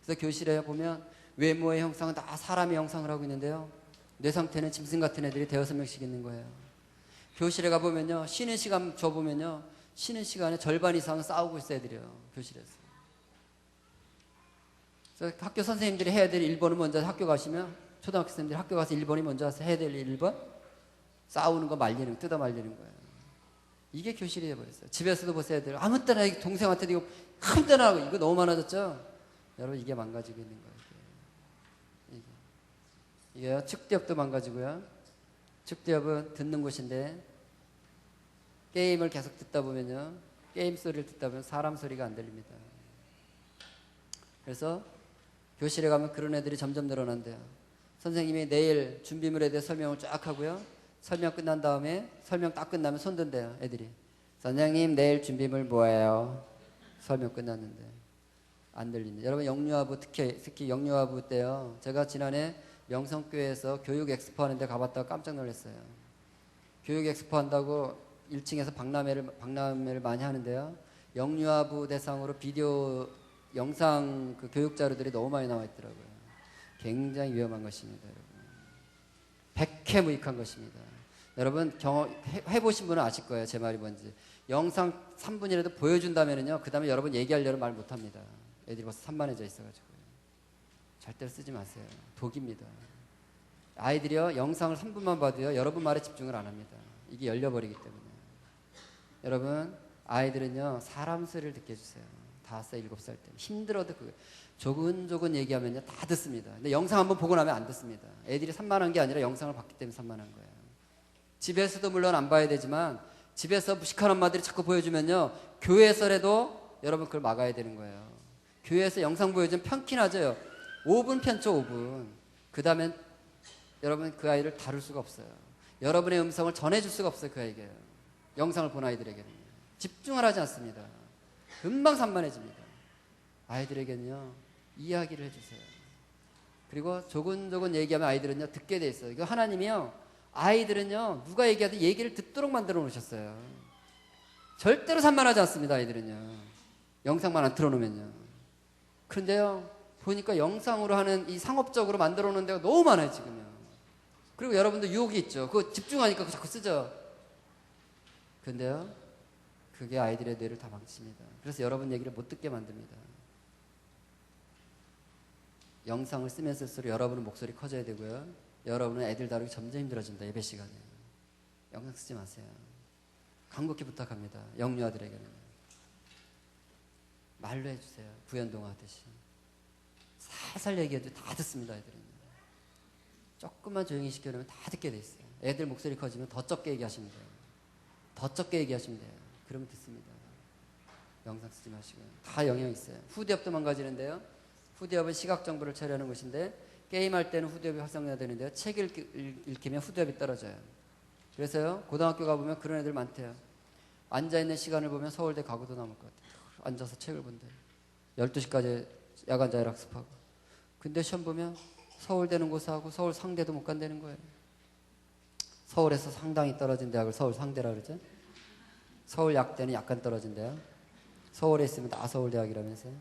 그래서 교실에 보면 외모의 형상은 다 사람의 형상을 하고 있는데요, 뇌 상태는 짐승 같은 애들이 대여섯 명씩 있는 거예요. 교실에 가보면요, 쉬는 시간 줘보면요, 쉬는 시간에 절반 이상은 싸우고 있어요, 애들이요, 교실에서. 그래서 학교 선생님들이 해야 될 1번은 먼저 학교 가시면, 초등학교 선생님들이 학교 가서 1번이 먼저 와서 해야 될 1번? 싸우는 거 말리는 거, 뜯어 말리는 거예요. 이게 교실이 돼버렸어요. 집에서도 보세요, 애들. 아무 때나 동생한테도 이거 아무 때나 하고, 이거 너무 많아졌죠? 여러분, 이게 망가지고 있는 거예요. 이게요, 측대엽도 망가지고요. 측대엽은 듣는 곳인데, 게임을 계속 듣다 보면요, 게임 소리를 듣다 보면 사람 소리가 안 들립니다. 그래서 교실에 가면 그런 애들이 점점 늘어난대요. 선생님이 내일 준비물에 대해 설명을 쫙 하고요, 설명 끝난 다음에 설명 딱 끝나면 손 든대요, 애들이. 선생님, 내일 준비물 뭐예요? 설명 끝났는데 안 들리네. 여러분, 영유아부, 특히 영유아부 때요, 제가 지난해 명성교회에서 교육 엑스포 하는데 가봤다가 깜짝 놀랐어요. 교육 엑스포 한다고 1층에서 박람회를 많이 하는데요, 영유아부 대상으로 비디오 영상 그 교육 자료들이 너무 많이 나와 있더라고요. 굉장히 위험한 것입니다, 여러분. 백해무익한 것입니다. 여러분, 해보신 분은 아실 거예요, 제 말이 뭔지. 영상 3분이라도 보여준다면요, 그 다음에 여러분 얘기하려면 말 못합니다. 애들이 벌써 산만해져 있어가지고요. 절대로 쓰지 마세요. 독입니다. 아이들이요, 영상을 3분만 봐도요, 여러분 말에 집중을 안 합니다. 이게 열려버리기 때문에. 여러분, 아이들은요, 사람 소리를 듣게 해주세요. 5살, 7살 때. 힘들어도 조근조근 얘기하면요, 다 듣습니다. 근데 영상 한번 보고 나면 안 듣습니다. 애들이 산만한 게 아니라 영상을 봤기 때문에 산만한 거예요. 집에서도 물론 안 봐야 되지만, 집에서 무식한 엄마들이 자꾸 보여주면요, 교회에서라도 여러분 그걸 막아야 되는 거예요. 교회에서 영상 보여주면 편키 나져요. 5분 편죠, 5분. 그 다음엔 여러분 그 아이를 다룰 수가 없어요. 여러분의 음성을 전해줄 수가 없어요, 그 아이에게. 영상을 본 아이들에게는. 집중을 하지 않습니다. 금방 산만해집니다. 아이들에게는요, 이야기를 해주세요. 그리고 조근조근 얘기하면 아이들은요, 듣게 돼 있어요. 이거 하나님이요, 아이들은요, 누가 얘기하든 얘기를 듣도록 만들어 놓으셨어요. 절대로 산만하지 않습니다, 아이들은요. 영상만 안 틀어놓으면요. 그런데요, 보니까 영상으로 하는 이 상업적으로 만들어 놓은 데가 너무 많아요, 지금요. 그리고 여러분도 유혹이 있죠. 그거 집중하니까 그거 자꾸 쓰죠. 그런데요, 그게 아이들의 뇌를 다 망칩니다. 그래서 여러분 얘기를 못 듣게 만듭니다. 영상을 쓰면 쓸수록 여러분의 목소리 커져야 되고요, 여러분은 애들 다루기 점점 힘들어집니다. 예배 시간에. 영상 쓰지 마세요. 간곡히 부탁합니다. 영유아들에게는. 말로 해주세요. 부연동화 하듯이. 살살 얘기해도 다 듣습니다, 애들은. 조금만 조용히 시켜놓으면 다 듣게 돼 있어요. 애들 목소리 커지면 더 적게 얘기하시면 돼요. 더 적게 얘기하시면 돼요. 그러면 듣습니다. 영상 쓰지 마시고요. 다 영향이 있어요. 후대엽도 망가지는데요, 후대엽은 시각 정보를 처리하는 것인데, 게임할 때는 후대엽이 활성화되는데요, 책 읽히면 후대엽이 떨어져요. 그래서요, 고등학교 가보면 그런 애들 많대요. 앉아있는 시간을 보면 서울대 가고도 남을 것 같아요. 앉아서 책을 본대. 12시까지 야간 자율학습하고. 근데 시험 보면 서울대는 고사하고 서울 상대도 못 간다는 거예요. 서울에서 상당히 떨어진 대학을 서울 상대라 그러죠. 서울 약대는 약간 떨어진 대학. 서울에 있으면 다 서울대학이라면서요.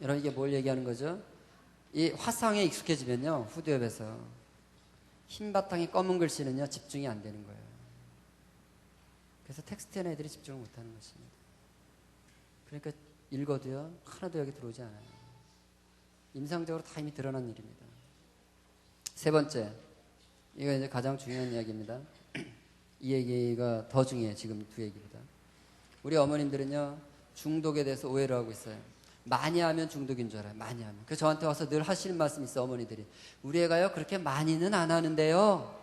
여러분, 이게 뭘 얘기하는 거죠? 이 화상에 익숙해지면요, 후대엽에서 흰 바탕에 검은 글씨는요 집중이 안 되는 거예요. 그래서 텍스트에는 애들이 집중을 못하는 것입니다. 그러니까 읽어도요 하나도 여기 들어오지 않아요. 임상적으로 다 이미 드러난 일입니다. 세 번째, 이거 이제 가장 중요한 이야기입니다. 이 얘기가 더 중요해요. 지금 두 얘기보다. 우리 어머님들은요 중독에 대해서 오해를 하고 있어요. 많이 하면 중독인 줄 알아요. 많이 하면. 그래서 저한테 와서 늘 하시는 말씀이 있어요. 어머니들이. 우리 애가요 그렇게 많이는 안 하는데요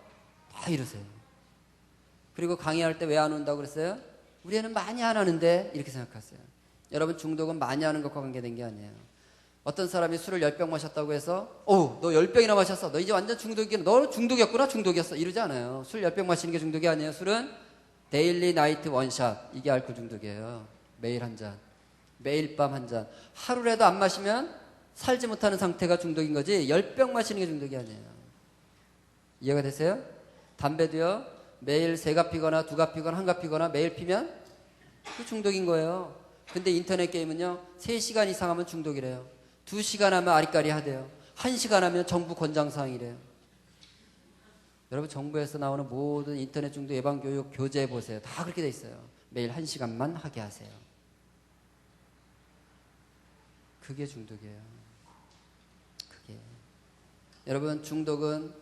다 이러세요. 그리고 강의할 때 왜 안 온다고 그랬어요? 우리 애는 많이 안 하는데 이렇게 생각하세요. 여러분 중독은 많이 하는 것과 관계된 게 아니에요. 어떤 사람이 술을 10병 마셨다고 해서 너 10병이나 마셨어. 너 이제 완전 중독이구나. 너 중독이었구나. 중독이었어. 이러지 않아요. 술 10병 마시는 게 중독이 아니에요. 술은 데일리 나이트 원샷. 이게 알코올 중독이에요. 매일 한 잔. 매일 밤 한 잔. 하루라도 안 마시면 살지 못하는 상태가 중독인 거지 10병 마시는 게 중독이 아니에요. 이해가 되세요? 담배도요. 매일 3갑 피거나 2갑 피거나 1갑 피거나 매일 피면 그 중독인 거예요. 근데 인터넷 게임은요 3시간 이상 하면 중독이래요. 2시간 하면 아리까리 하대요. 1시간 하면 정부 권장사항이래요. 여러분 정부에서 나오는 모든 인터넷 중독 예방교육 교재 보세요. 다 그렇게 돼 있어요. 매일 1시간만 하게 하세요. 그게 중독이에요. 그게. 여러분 중독은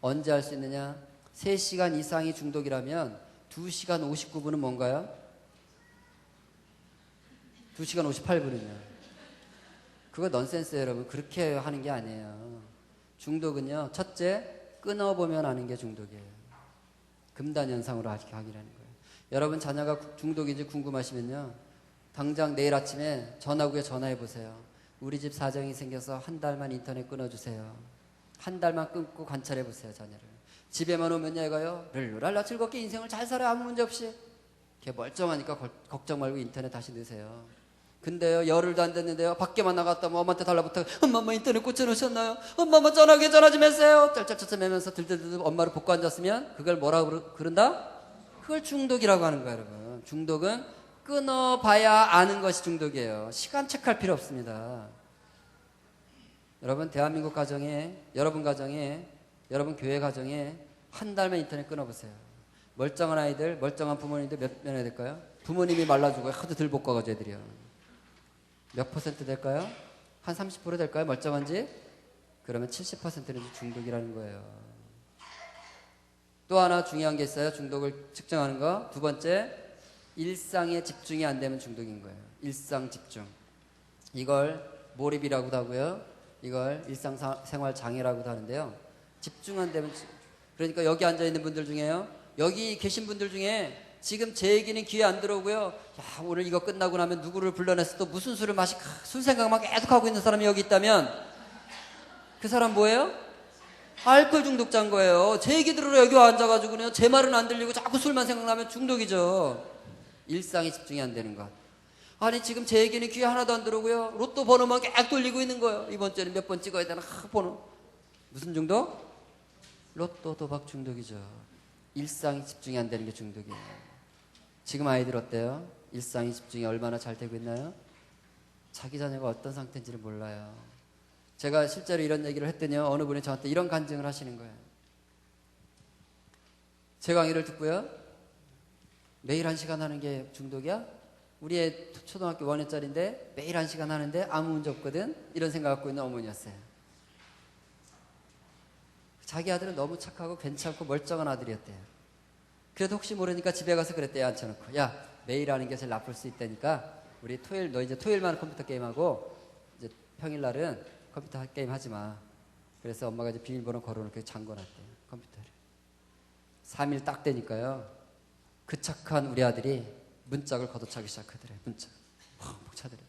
언제 할 수 있느냐? 3시간 이상이 중독이라면 2시간 59분은 뭔가요? 2시간 58분은요. 그거 넌센스예요, 여러분. 그렇게 하는 게 아니에요. 중독은요, 첫째, 끊어보면 아는 게 중독이에요. 금단현상으로 하기라는 거예요. 여러분 자녀가 중독인지 궁금하시면요, 당장 내일 아침에 전화구에 전화해보세요. 우리 집 사정이 생겨서 한 달만 인터넷 끊어주세요. 한 달만 끊고 관찰해보세요, 자녀를. 집에만 오면 얘가요, 랄랄라 즐겁게 인생을 잘 살아요. 아무 문제 없이. 걔 멀쩡하니까 걱정 말고 인터넷 다시 넣으세요. 근데요 열흘도 안 됐는데요 밖에만 나갔다 엄마한테 달라붙어 엄마 인터넷 꽂혀놓으셨나요? 엄마 전화기에 전화 좀 해주세요. 쩔쩔쩔쩔 매면서 들들들 엄마를 복고 앉았으면 그걸 뭐라고 그런다? 그걸 중독이라고 하는 거예요. 여러분 중독은 끊어봐야 아는 것이 중독이에요. 시간 체크할 필요 없습니다. 여러분 대한민국 가정에 여러분 가정에 여러분 교회 가정에 한 달만 인터넷 끊어보세요. 멀쩡한 아이들 멀쩡한 부모님들 몇 명이 될까요? 부모님이 말라주고 하도 들볶아가지고 애들이요. 몇 퍼센트 될까요? 한 30% 될까요? 멀쩡한지? 그러면 70%는 중독이라는 거예요. 또 하나 중요한 게 있어요. 중독을 측정하는 거. 두 번째, 일상에 집중이 안 되면 중독인 거예요. 일상 집중. 이걸 몰입이라고도 하고요. 이걸 일상생활 장애라고도 하는데요. 집중 안 되면 그러니까 여기 앉아있는 분들 중에요. 여기 계신 분들 중에 지금 제 얘기는 귀에 안 들어오고요. 야, 오늘 이거 끝나고 나면 누구를 불러내서 또 무슨 술을 술 생각만 계속 하고 있는 사람이 여기 있다면 그 사람 뭐예요? 알코올 중독자인 거예요. 제 얘기 들으러 여기 앉아가지고요. 제 말은 안 들리고 자꾸 술만 생각나면 중독이죠. 일상에 집중이 안 되는 것. 아니 지금 제 얘기는 귀에 하나도 안 들어오고요. 로또 번호만 계속 돌리고 있는 거예요. 이번 주에는 몇 번 찍어야 되나 번호. 무슨 중독? 로또 도박 중독이죠. 일상에 집중이 안 되는 게 중독이에요. 지금 아이들 어때요? 일상에 집중이 얼마나 잘 되고 있나요? 자기 자녀가 어떤 상태인지를 몰라요. 제가 실제로 이런 얘기를 했더니요, 어느 분이 저한테 이런 간증을 하시는 거예요. 제 강의를 듣고요, 매일 1시간 하는 게 중독이야? 우리 애 초등학교 5학년짜리인데 매일 1시간 하는데 아무 문제 없거든? 이런 생각 갖고 있는 어머니였어요. 자기 아들은 너무 착하고 괜찮고 멀쩡한 아들이었대요. 그래도 혹시 모르니까 집에 가서 그랬대요. 앉혀놓고, 야, 매일 하는 게 제일 나쁠 수 있다니까 우리 토요일 너 이제 토요일만 컴퓨터 게임하고 이제 평일날은 컴퓨터 게임 하지 마. 그래서 엄마가 이제 비밀번호 걸어놓고 잠궈놨대요, 컴퓨터를. 3일 딱 되니까요, 그 착한 우리 아들이 문짝을 걷어차기 시작하더래요. 문짝 푹 차더래요.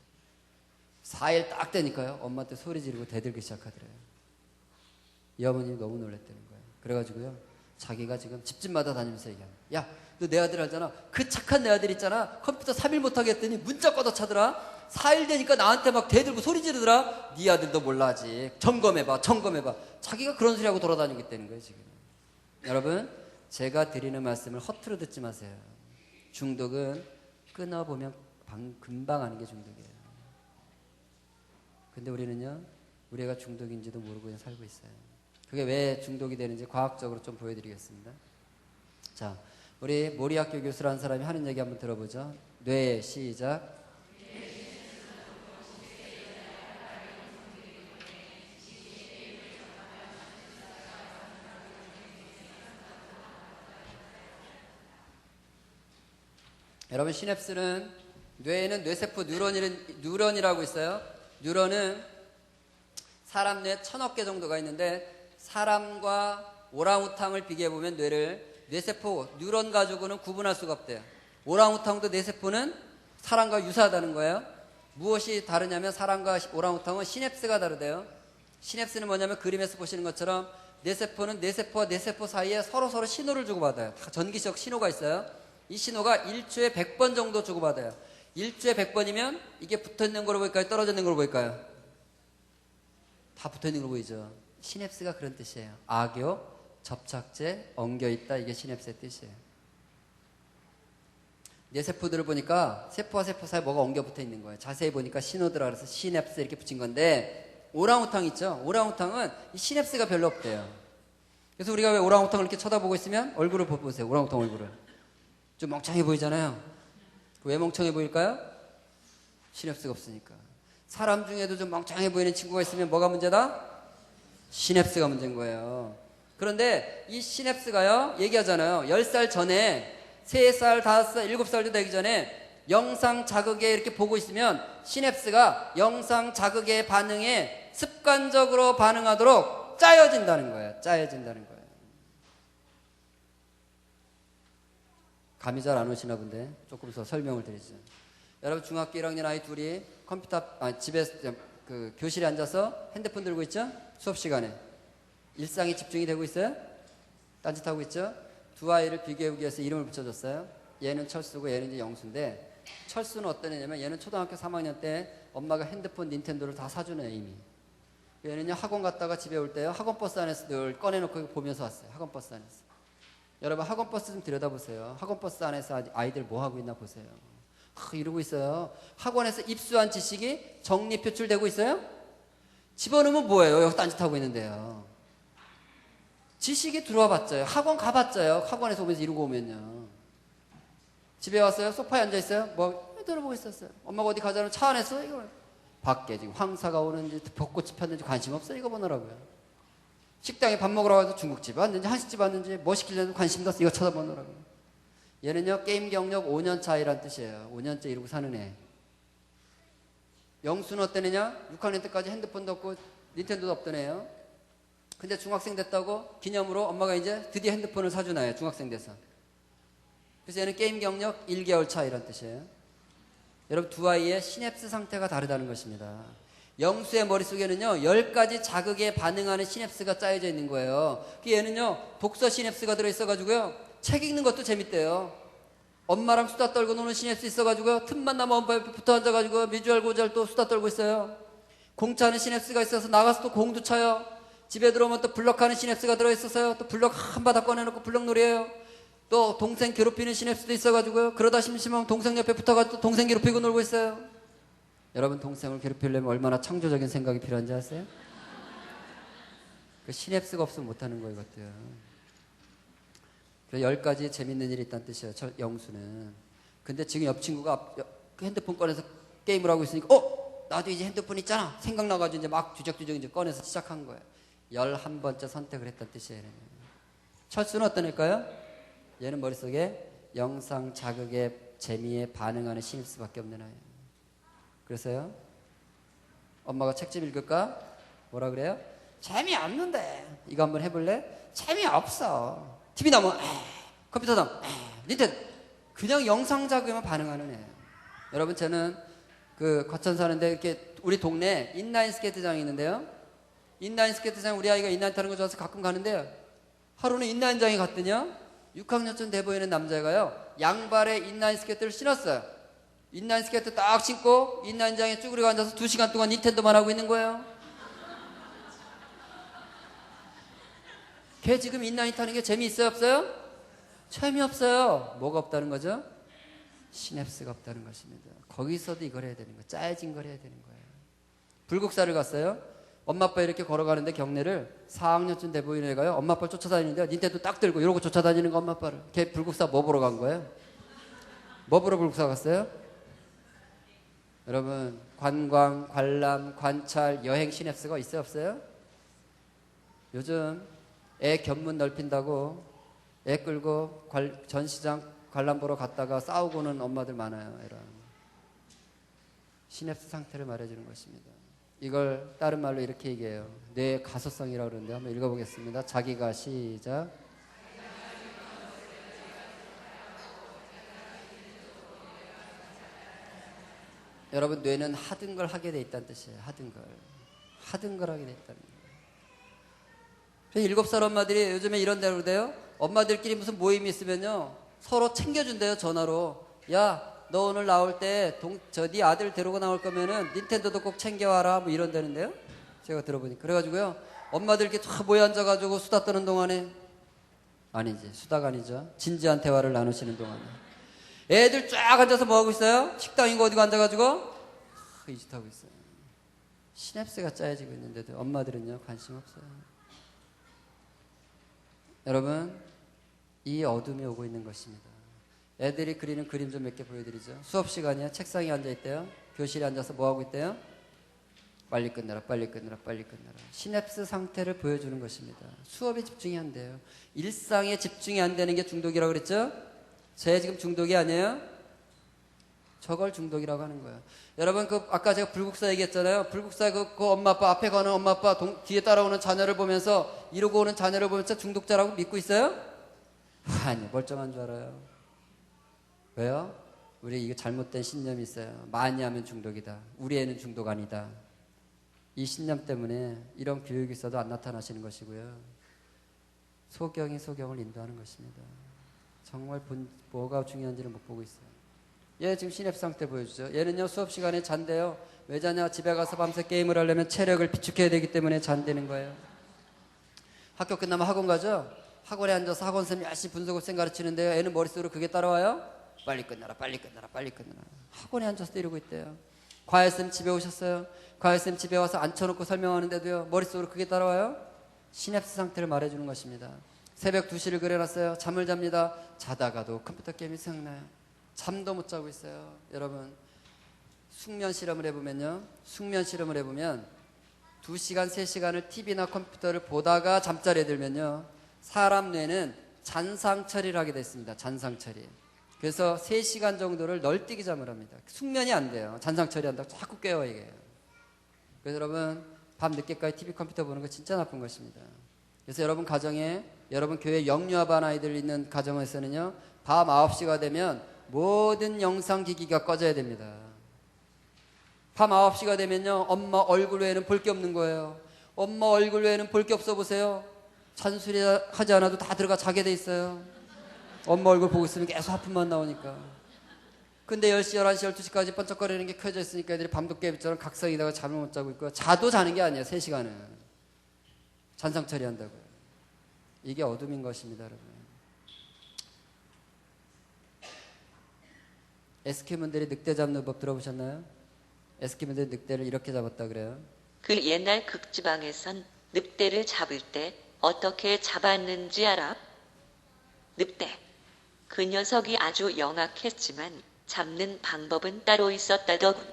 4일 딱 되니까요, 엄마한테 소리 지르고 대들기 시작하더래요. 이 어머님이 너무 놀랬다는 거예요. 그래가지고요, 자기가 지금 집집마다 다니면서 얘기합니다. 야, 너 내 아들 알잖아. 그 착한 내 아들 있잖아. 컴퓨터 3일 못하게 했더니 문자 걷어차더라. 4일 되니까 나한테 막 대들고 소리 지르더라. 네 아들도 몰라 아직. 점검해봐. 자기가 그런 소리하고 돌아다니고 있다는 거예요 지금. 여러분, 제가 드리는 말씀을 허투루 듣지 마세요. 중독은 끊어보면 금방 아는 게 중독이에요. 근데 우리는요, 우리가 중독인지도 모르고 그냥 살고 있어요. 그게 왜 중독이 되는지 과학적으로 좀 보여드리겠습니다. 자, 우리 모리학교 교수라는 사람이 하는 얘기 한번 들어보죠. 뇌 시작. 여러분, 시냅스는 뇌에는 뇌세포 뉴런이라고 있어요. 뉴런은 사람 뇌 1000억 개 정도가 있는데 사람과 오랑우탕을 비교해보면 뇌세포 뉴런 가지고는 구분할 수가 없대요. 오랑우탕도 뇌세포는 사람과 유사하다는 거예요. 무엇이 다르냐면 사람과 오랑우탕은 시냅스가 다르대요. 시냅스는 뭐냐면 그림에서 보시는 것처럼 뇌세포는 뇌세포와 뇌세포 사이에 서로 신호를 주고받아요. 다 전기적 신호가 있어요. 이 신호가 1초에 100번 정도 주고받아요. 1초에 100번이면 이게 붙어있는 걸로 보일까요? 떨어져 있는 걸로 보일까요? 다 붙어있는 걸로 보이죠. 시냅스가 그런 뜻이에요. 악교, 접착제, 엉겨있다. 이게 시냅스의 뜻이에요. 뇌세포들을 보니까 세포와 세포 사이에 뭐가 엉겨 붙어 있는 거예요. 자세히 보니까 신호들아 그래서 시냅스 이렇게 붙인 건데 오랑우탕 있죠? 오랑우탕은 이 시냅스가 별로 없대요. 그래서 우리가 왜 오랑우탕을 이렇게 쳐다보고 있으면 얼굴을 보세요. 오랑우탕 얼굴을. 좀 멍청해 보이잖아요. 왜 멍청해 보일까요? 시냅스가 없으니까. 사람 중에도 좀 멍청해 보이는 친구가 있으면 뭐가 문제다? 시냅스가 문제인 거예요. 그런데 이 시냅스가요, 얘기하잖아요. 10살 전에 3살, 5살, 7살도 되기 전에 영상 자극에 이렇게 보고 있으면 시냅스가 영상 자극의 반응에 습관적으로 반응하도록 짜여진다는 거예요. 짜여진다는 거예요. 감이 잘 안 오시나 본데 조금 더 설명을 드리죠. 여러분, 중학교 1학년 아이 둘이 집에 교실에 앉아서 핸드폰 들고 있죠? 수업 시간에 일상에 집중이 되고 있어요? 딴짓하고 있죠? 두 아이를 비교해보기 위해서 이름을 붙여줬어요. 얘는 철수고 얘는 이제 영수인데, 철수는 어떤 애냐면 얘는 초등학교 3학년 때 엄마가 핸드폰 닌텐도를 다 사주네요. 이미. 얘는요, 학원 갔다가 집에 올 때요, 학원 버스 안에서 늘 꺼내놓고 보면서 왔어요. 학원 버스 안에서. 여러분, 학원 버스 좀 들여다보세요. 학원 버스 안에서 아이들 뭐 하고 있나 보세요. 이러고 있어요. 학원에서 입수한 지식이 정리 표출되고 있어요? 집어넣으면 뭐예요? 여기 딴짓하고 있는데요. 지식이 들어와 봤자요. 학원 가봤자요. 학원에서 오면서 이러고 오면요. 집에 왔어요. 소파에 앉아있어요. 뭐 들어보고 있었어요. 엄마가 어디 가자면 차 안에서 이거 밖에 지금 황사가 오는지 벚꽃이 폈는지 관심 없어요. 이거 보느라고요. 식당에 밥 먹으러 가서 중국집 왔는지 한식집 왔는지 뭐 시키려는지 관심도 없어. 이거 쳐다보느라고요. 얘는요, 게임 경력 5년 차이란 뜻이에요. 5년째 이러고 사는 애. 영수는 어떤 애냐? 6학년 때까지 핸드폰도 없고 닌텐도도 없던 애예요. 근데 중학생 됐다고 기념으로 엄마가 이제 드디어 핸드폰을 사주나 해요. 중학생 돼서. 그래서 얘는 게임 경력 1개월 차이란 뜻이에요. 여러분, 두 아이의 시냅스 상태가 다르다는 것입니다. 영수의 머릿속에는요, 10가지 자극에 반응하는 시냅스가 짜여져 있는 거예요. 얘는요, 독서 시냅스가 들어있어가지고요, 책 읽는 것도 재밌대요. 엄마랑 수다 떨고 노는 시냅스 있어가지고요, 틈만 나면 엄마 옆에 붙어 앉아가지고 미주알 고주알 또 수다 떨고 있어요. 공차는 시냅스가 있어서 나가서 또 공도 쳐요. 집에 들어오면 또 블럭하는 시냅스가 들어있어서요, 또 블럭 한 바닥 꺼내놓고 블럭 놀이해요. 또 동생 괴롭히는 시냅스도 있어가지고요, 그러다 심심하면 동생 옆에 붙어가지고 또 동생 괴롭히고 놀고 있어요. 여러분, 동생을 괴롭히려면 얼마나 창조적인 생각이 필요한지 아세요? 그 시냅스가 없으면 못하는 거예요, 이것도요. 그래서 10가지 재밌는 일이 있다는 뜻이에요, 영수는. 근데 지금 옆 친구가 핸드폰 꺼내서 게임을 하고 있으니까, 나도 이제 핸드폰 있잖아. 생각나가지고 이제 막 뒤적뒤적 이제 꺼내서 시작한 거예요. 11번째 선택을 했다는 뜻이에요. 철수는 어떤 애일까요? 얘는 머릿속에 영상 자극의 재미에 반응하는 시냅스밖에 없는 아이예요. 그래서요, 엄마가 책 좀 읽을까? 뭐라 그래요? 재미없는데. 이거 한번 해볼래? 재미없어. TV 나오면 컴퓨터 나오면 닌텐도. 그냥 영상 자극에만 반응하는 애예요. 여러분, 저는 그 거천 사는데 이렇게 우리 동네에 인라인 스케이트장이 있는데요, 인라인 스케이트장 우리 아이가 인라인 타는 거 좋아서 가끔 가는데요, 하루는 인라인장에 갔더니요, 6학년쯤 돼 보이는 남자가요, 양발에 인라인 스케이트를 신었어요. 인라인 스케이트 딱 신고 인라인장에 쭈그리고 앉아서 2시간 동안 닌텐도만 하고 있는 거예요. 걔 지금 인라인 타는 게 재미있어요, 없어요? 재미없어요. 뭐가 없다는 거죠? 시냅스가 없다는 것입니다. 거기서도 이걸 해야 되는 거예요. 짜여진 걸 해야 되는 거예요. 불국사를 갔어요. 엄마 아빠 이렇게 걸어가는데 경내를 4학년쯤 돼 보이는 애가요. 엄마 아빠를 쫓아다니는데 닌텐도 딱 들고 이러고 쫓아다니는 거 엄마 아빠를. 걔 불국사 뭐 보러 간 거예요? 뭐 보러 불국사 갔어요? 여러분 관광, 관람, 관찰, 여행 시냅스가 있어요 없어요? 요즘 애 견문 넓힌다고 애 끌고 전시장 관람 보러 갔다가 싸우고는 엄마들 많아요. 이런 시냅스 상태를 말해주는 것입니다. 이걸 다른 말로 이렇게 얘기해요. 뇌 가소성이라고 그러는데 한번 읽어보겠습니다. 자기가 시작. 여러분 뇌는 하던 걸 하게 돼 있다는 뜻이에요. 하던 걸 하게 돼 있다는 거예요. 7살 엄마들이 요즘에 이런 대로 돼요. 엄마들끼리 무슨 모임이 있으면요 서로 챙겨준대요. 전화로. 야 너 오늘 나올 때 네 아들 데리고 나올 거면은 닌텐도도 꼭 챙겨와라 뭐 이런다는데요. 제가 들어보니까. 그래가지고요 엄마들끼리 다 모여 앉아가지고 수다 떠는 동안에 아니지 수다가 아니죠. 진지한 대화를 나누시는 동안에 애들 쫙 앉아서 뭐 하고 있어요? 식당인가 어디가 앉아가지고 이 짓 하고 있어요. 시냅스가 짜여지고 있는데도 엄마들은요 관심 없어요. 여러분 이 어둠이 오고 있는 것입니다. 애들이 그리는 그림 좀 몇 개 보여드리죠. 수업 시간이야. 책상에 앉아있대요. 교실에 앉아서 뭐 하고 있대요? 빨리 끝내라 빨리 끝내라 빨리 끝내라. 시냅스 상태를 보여주는 것입니다. 수업에 집중이 안 돼요. 일상에 집중이 안 되는 게 중독이라고 그랬죠? 제 지금 중독이 아니에요? 저걸 중독이라고 하는 거예요. 여러분 아까 제가 불국사 얘기했잖아요. 불국사 그 엄마 아빠 앞에 가는 엄마 아빠 뒤에 따라오는 자녀를 보면서 이러고 오는 자녀를 보면서 중독자라고 믿고 있어요? 아니 멀쩡한 줄 알아요. 왜요? 우리 이거 잘못된 신념이 있어요. 많이 하면 중독이다. 우리 애는 중독 아니다. 이 신념 때문에 이런 교육이 있어도 안 나타나시는 것이고요. 소경이 소경을 인도하는 것입니다. 정말 뭐가 중요한지를 못 보고 있어요. 얘 지금 시냅스 상태 보여주죠. 얘는요 수업 시간에 잔대요. 왜 자냐? 집에 가서 밤새 게임을 하려면 체력을 비축해야 되기 때문에 잔대는 거예요. 학교 끝나면 학원 가죠. 학원에 앉아서 학원 선생님이 열심히 분석을 가르치는데요. 애는 머릿속으로 그게 따라와요. 빨리 끝나라 빨리 끝나라 빨리 끝나라. 학원에 앉아서 때리고 있대요. 과외쌤 집에 오셨어요. 과외쌤 집에 와서 앉혀놓고 설명하는데도요 머릿속으로 그게 따라와요. 시냅스 상태를 말해주는 것입니다. 새벽 2시를 그려놨어요. 잠을 잡니다. 자다가도 컴퓨터 게임이 생각나요. 잠도 못 자고 있어요. 여러분 숙면 실험을 해보면 2시간 3시간을 TV나 컴퓨터를 보다가 잠자리에 들면요 사람 뇌는 잔상 처리를 하게 됐습니다. 잔상 처리. 그래서 3시간 정도를 널뛰기 잠을 합니다. 숙면이 안 돼요. 잔상 처리한다고 자꾸 깨워 이게. 그래서 여러분 밤 늦게까지 TV 컴퓨터 보는 거 진짜 나쁜 것입니다. 그래서 여러분 가정에 여러분 교회 영유아반 아이들 있는 가정에서는요 밤 9시가 되면 모든 영상기기가 꺼져야 됩니다. 밤 9시가 되면요 엄마 얼굴 외에는 볼 게 없는 거예요. 엄마 얼굴 외에는 볼 게 없어 보세요. 잔소리 하지 않아도 다 들어가 자게 돼 있어요. 엄마 얼굴 보고 있으면 계속 하품만 나오니까. 근데 10시, 11시, 12시까지 번쩍거리는 게 켜져 있으니까 애들이 밤도 깨비처럼 각성이다가 잠을 못 자고 있고 자도 자는 게 아니에요. 3시간은. 잔상 처리한다고요. 이게 어둠인 것입니다. 여러분. 에스키모들이 늑대 잡는 법 들어보셨나요? 에스키모들이 늑대를 이렇게 잡았다 그래요. 그 옛날 극지방에선 늑대를 잡을 때 어떻게 잡았는지 알아? 늑대. 그 녀석이 아주 영악했지만 잡는 방법은 따로 있었다더군.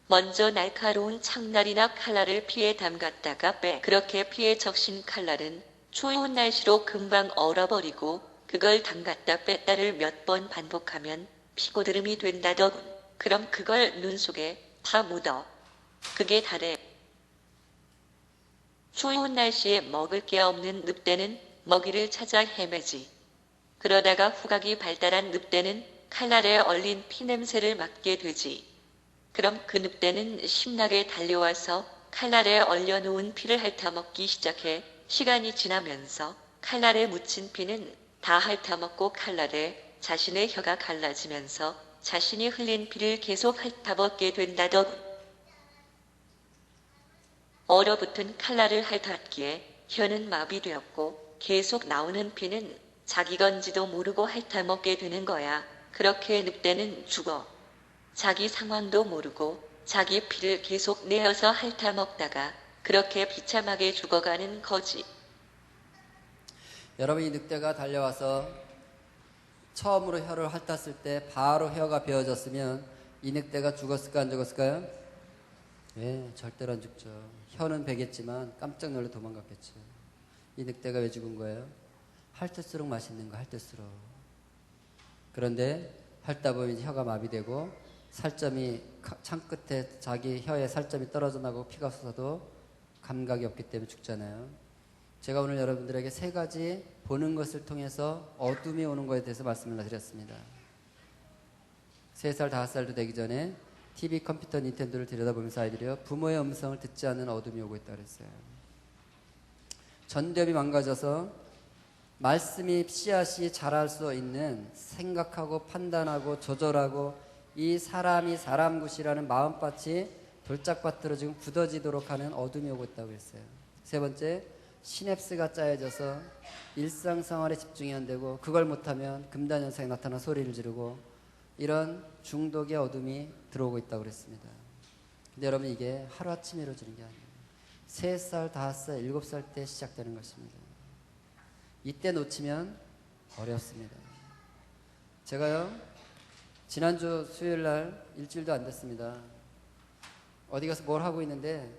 먼저 날카로운 창날이나 칼날을 피에 담갔다가 빼. 그렇게 피에 적신 칼날은 추운 날씨로 금방 얼어버리고 그걸 담갔다 뺐다를 몇 번 반복하면 피고드름이 된다더군. 그럼 그걸 눈 속에 다 묻어. 그게 다래. 추운 날씨에 먹을 게 없는 늑대는 먹이를 찾아 헤매지. 그러다가 후각이 발달한 늑대는 칼날에 얼린 피냄새를 맡게 되지. 그럼 그 늑대는 신나게 달려와서 칼날에 얼려놓은 피를 핥아먹기 시작해. 시간이 지나면서 칼날에 묻힌 피는 다 핥아먹고 칼날에 자신의 혀가 갈라지면서 자신이 흘린 피를 계속 핥아먹게 된다더군. 얼어붙은 칼날을 핥았기에 혀는 마비되었고 계속 나오는 피는 자기 건지도 모르고 핥아먹게 되는 거야. 그렇게 늑대는 죽어. 자기 상황도 모르고 자기 피를 계속 내어서 핥아먹다가 그렇게 비참하게 죽어가는 거지. 여러분, 이 늑대가 달려와서 처음으로 혀를 핥았을 때 바로 혀가 베어졌으면 이 늑대가 죽었을까 안 죽었을까요? 예, 절대로 안 죽죠. 혀는 베겠지만 깜짝 놀라 도망갔겠죠. 이 늑대가 왜 죽은 거예요? 핥을수록 맛있는 거, 핥을수록. 그런데 핥다 보면 혀가 마비되고 살점이 창 끝에 자기 혀에 살점이 떨어져 나고 피가 솟아도 감각이 없기 때문에 죽잖아요. 제가 오늘 여러분들에게 세 가지 보는 것을 통해서 어둠이 오는 것에 대해서 말씀을 드렸습니다. 3살, 5살도 되기 전에 TV, 컴퓨터, 닌텐도를 들여다보면서 아이들이요, 부모의 음성을 듣지 않는 어둠이 오고 있다고 그랬어요. 전두엽이 망가져서 말씀이 씨앗이 자랄 수 있는 생각하고 판단하고 조절하고 이 사람이 사람 굿이라는 마음밭이 돌짝밭으로 지금 굳어지도록 하는 어둠이 오고 있다고 했어요. 세 번째, 시냅스가 짜여져서 일상생활에 집중이 안 되고 그걸 못하면 금단현상이 나타나 소리를 지르고 이런 중독의 어둠이 들어오고 있다고 그랬습니다. 근데 여러분, 이게 하루아침에 이루어지는 게 아니에요. 3살, 5살, 7살 때 시작되는 것입니다. 이때 놓치면 어렵습니다. 제가요, 지난주 수요일날 일주일도 안 됐습니다. 어디 가서 뭘 하고 있는데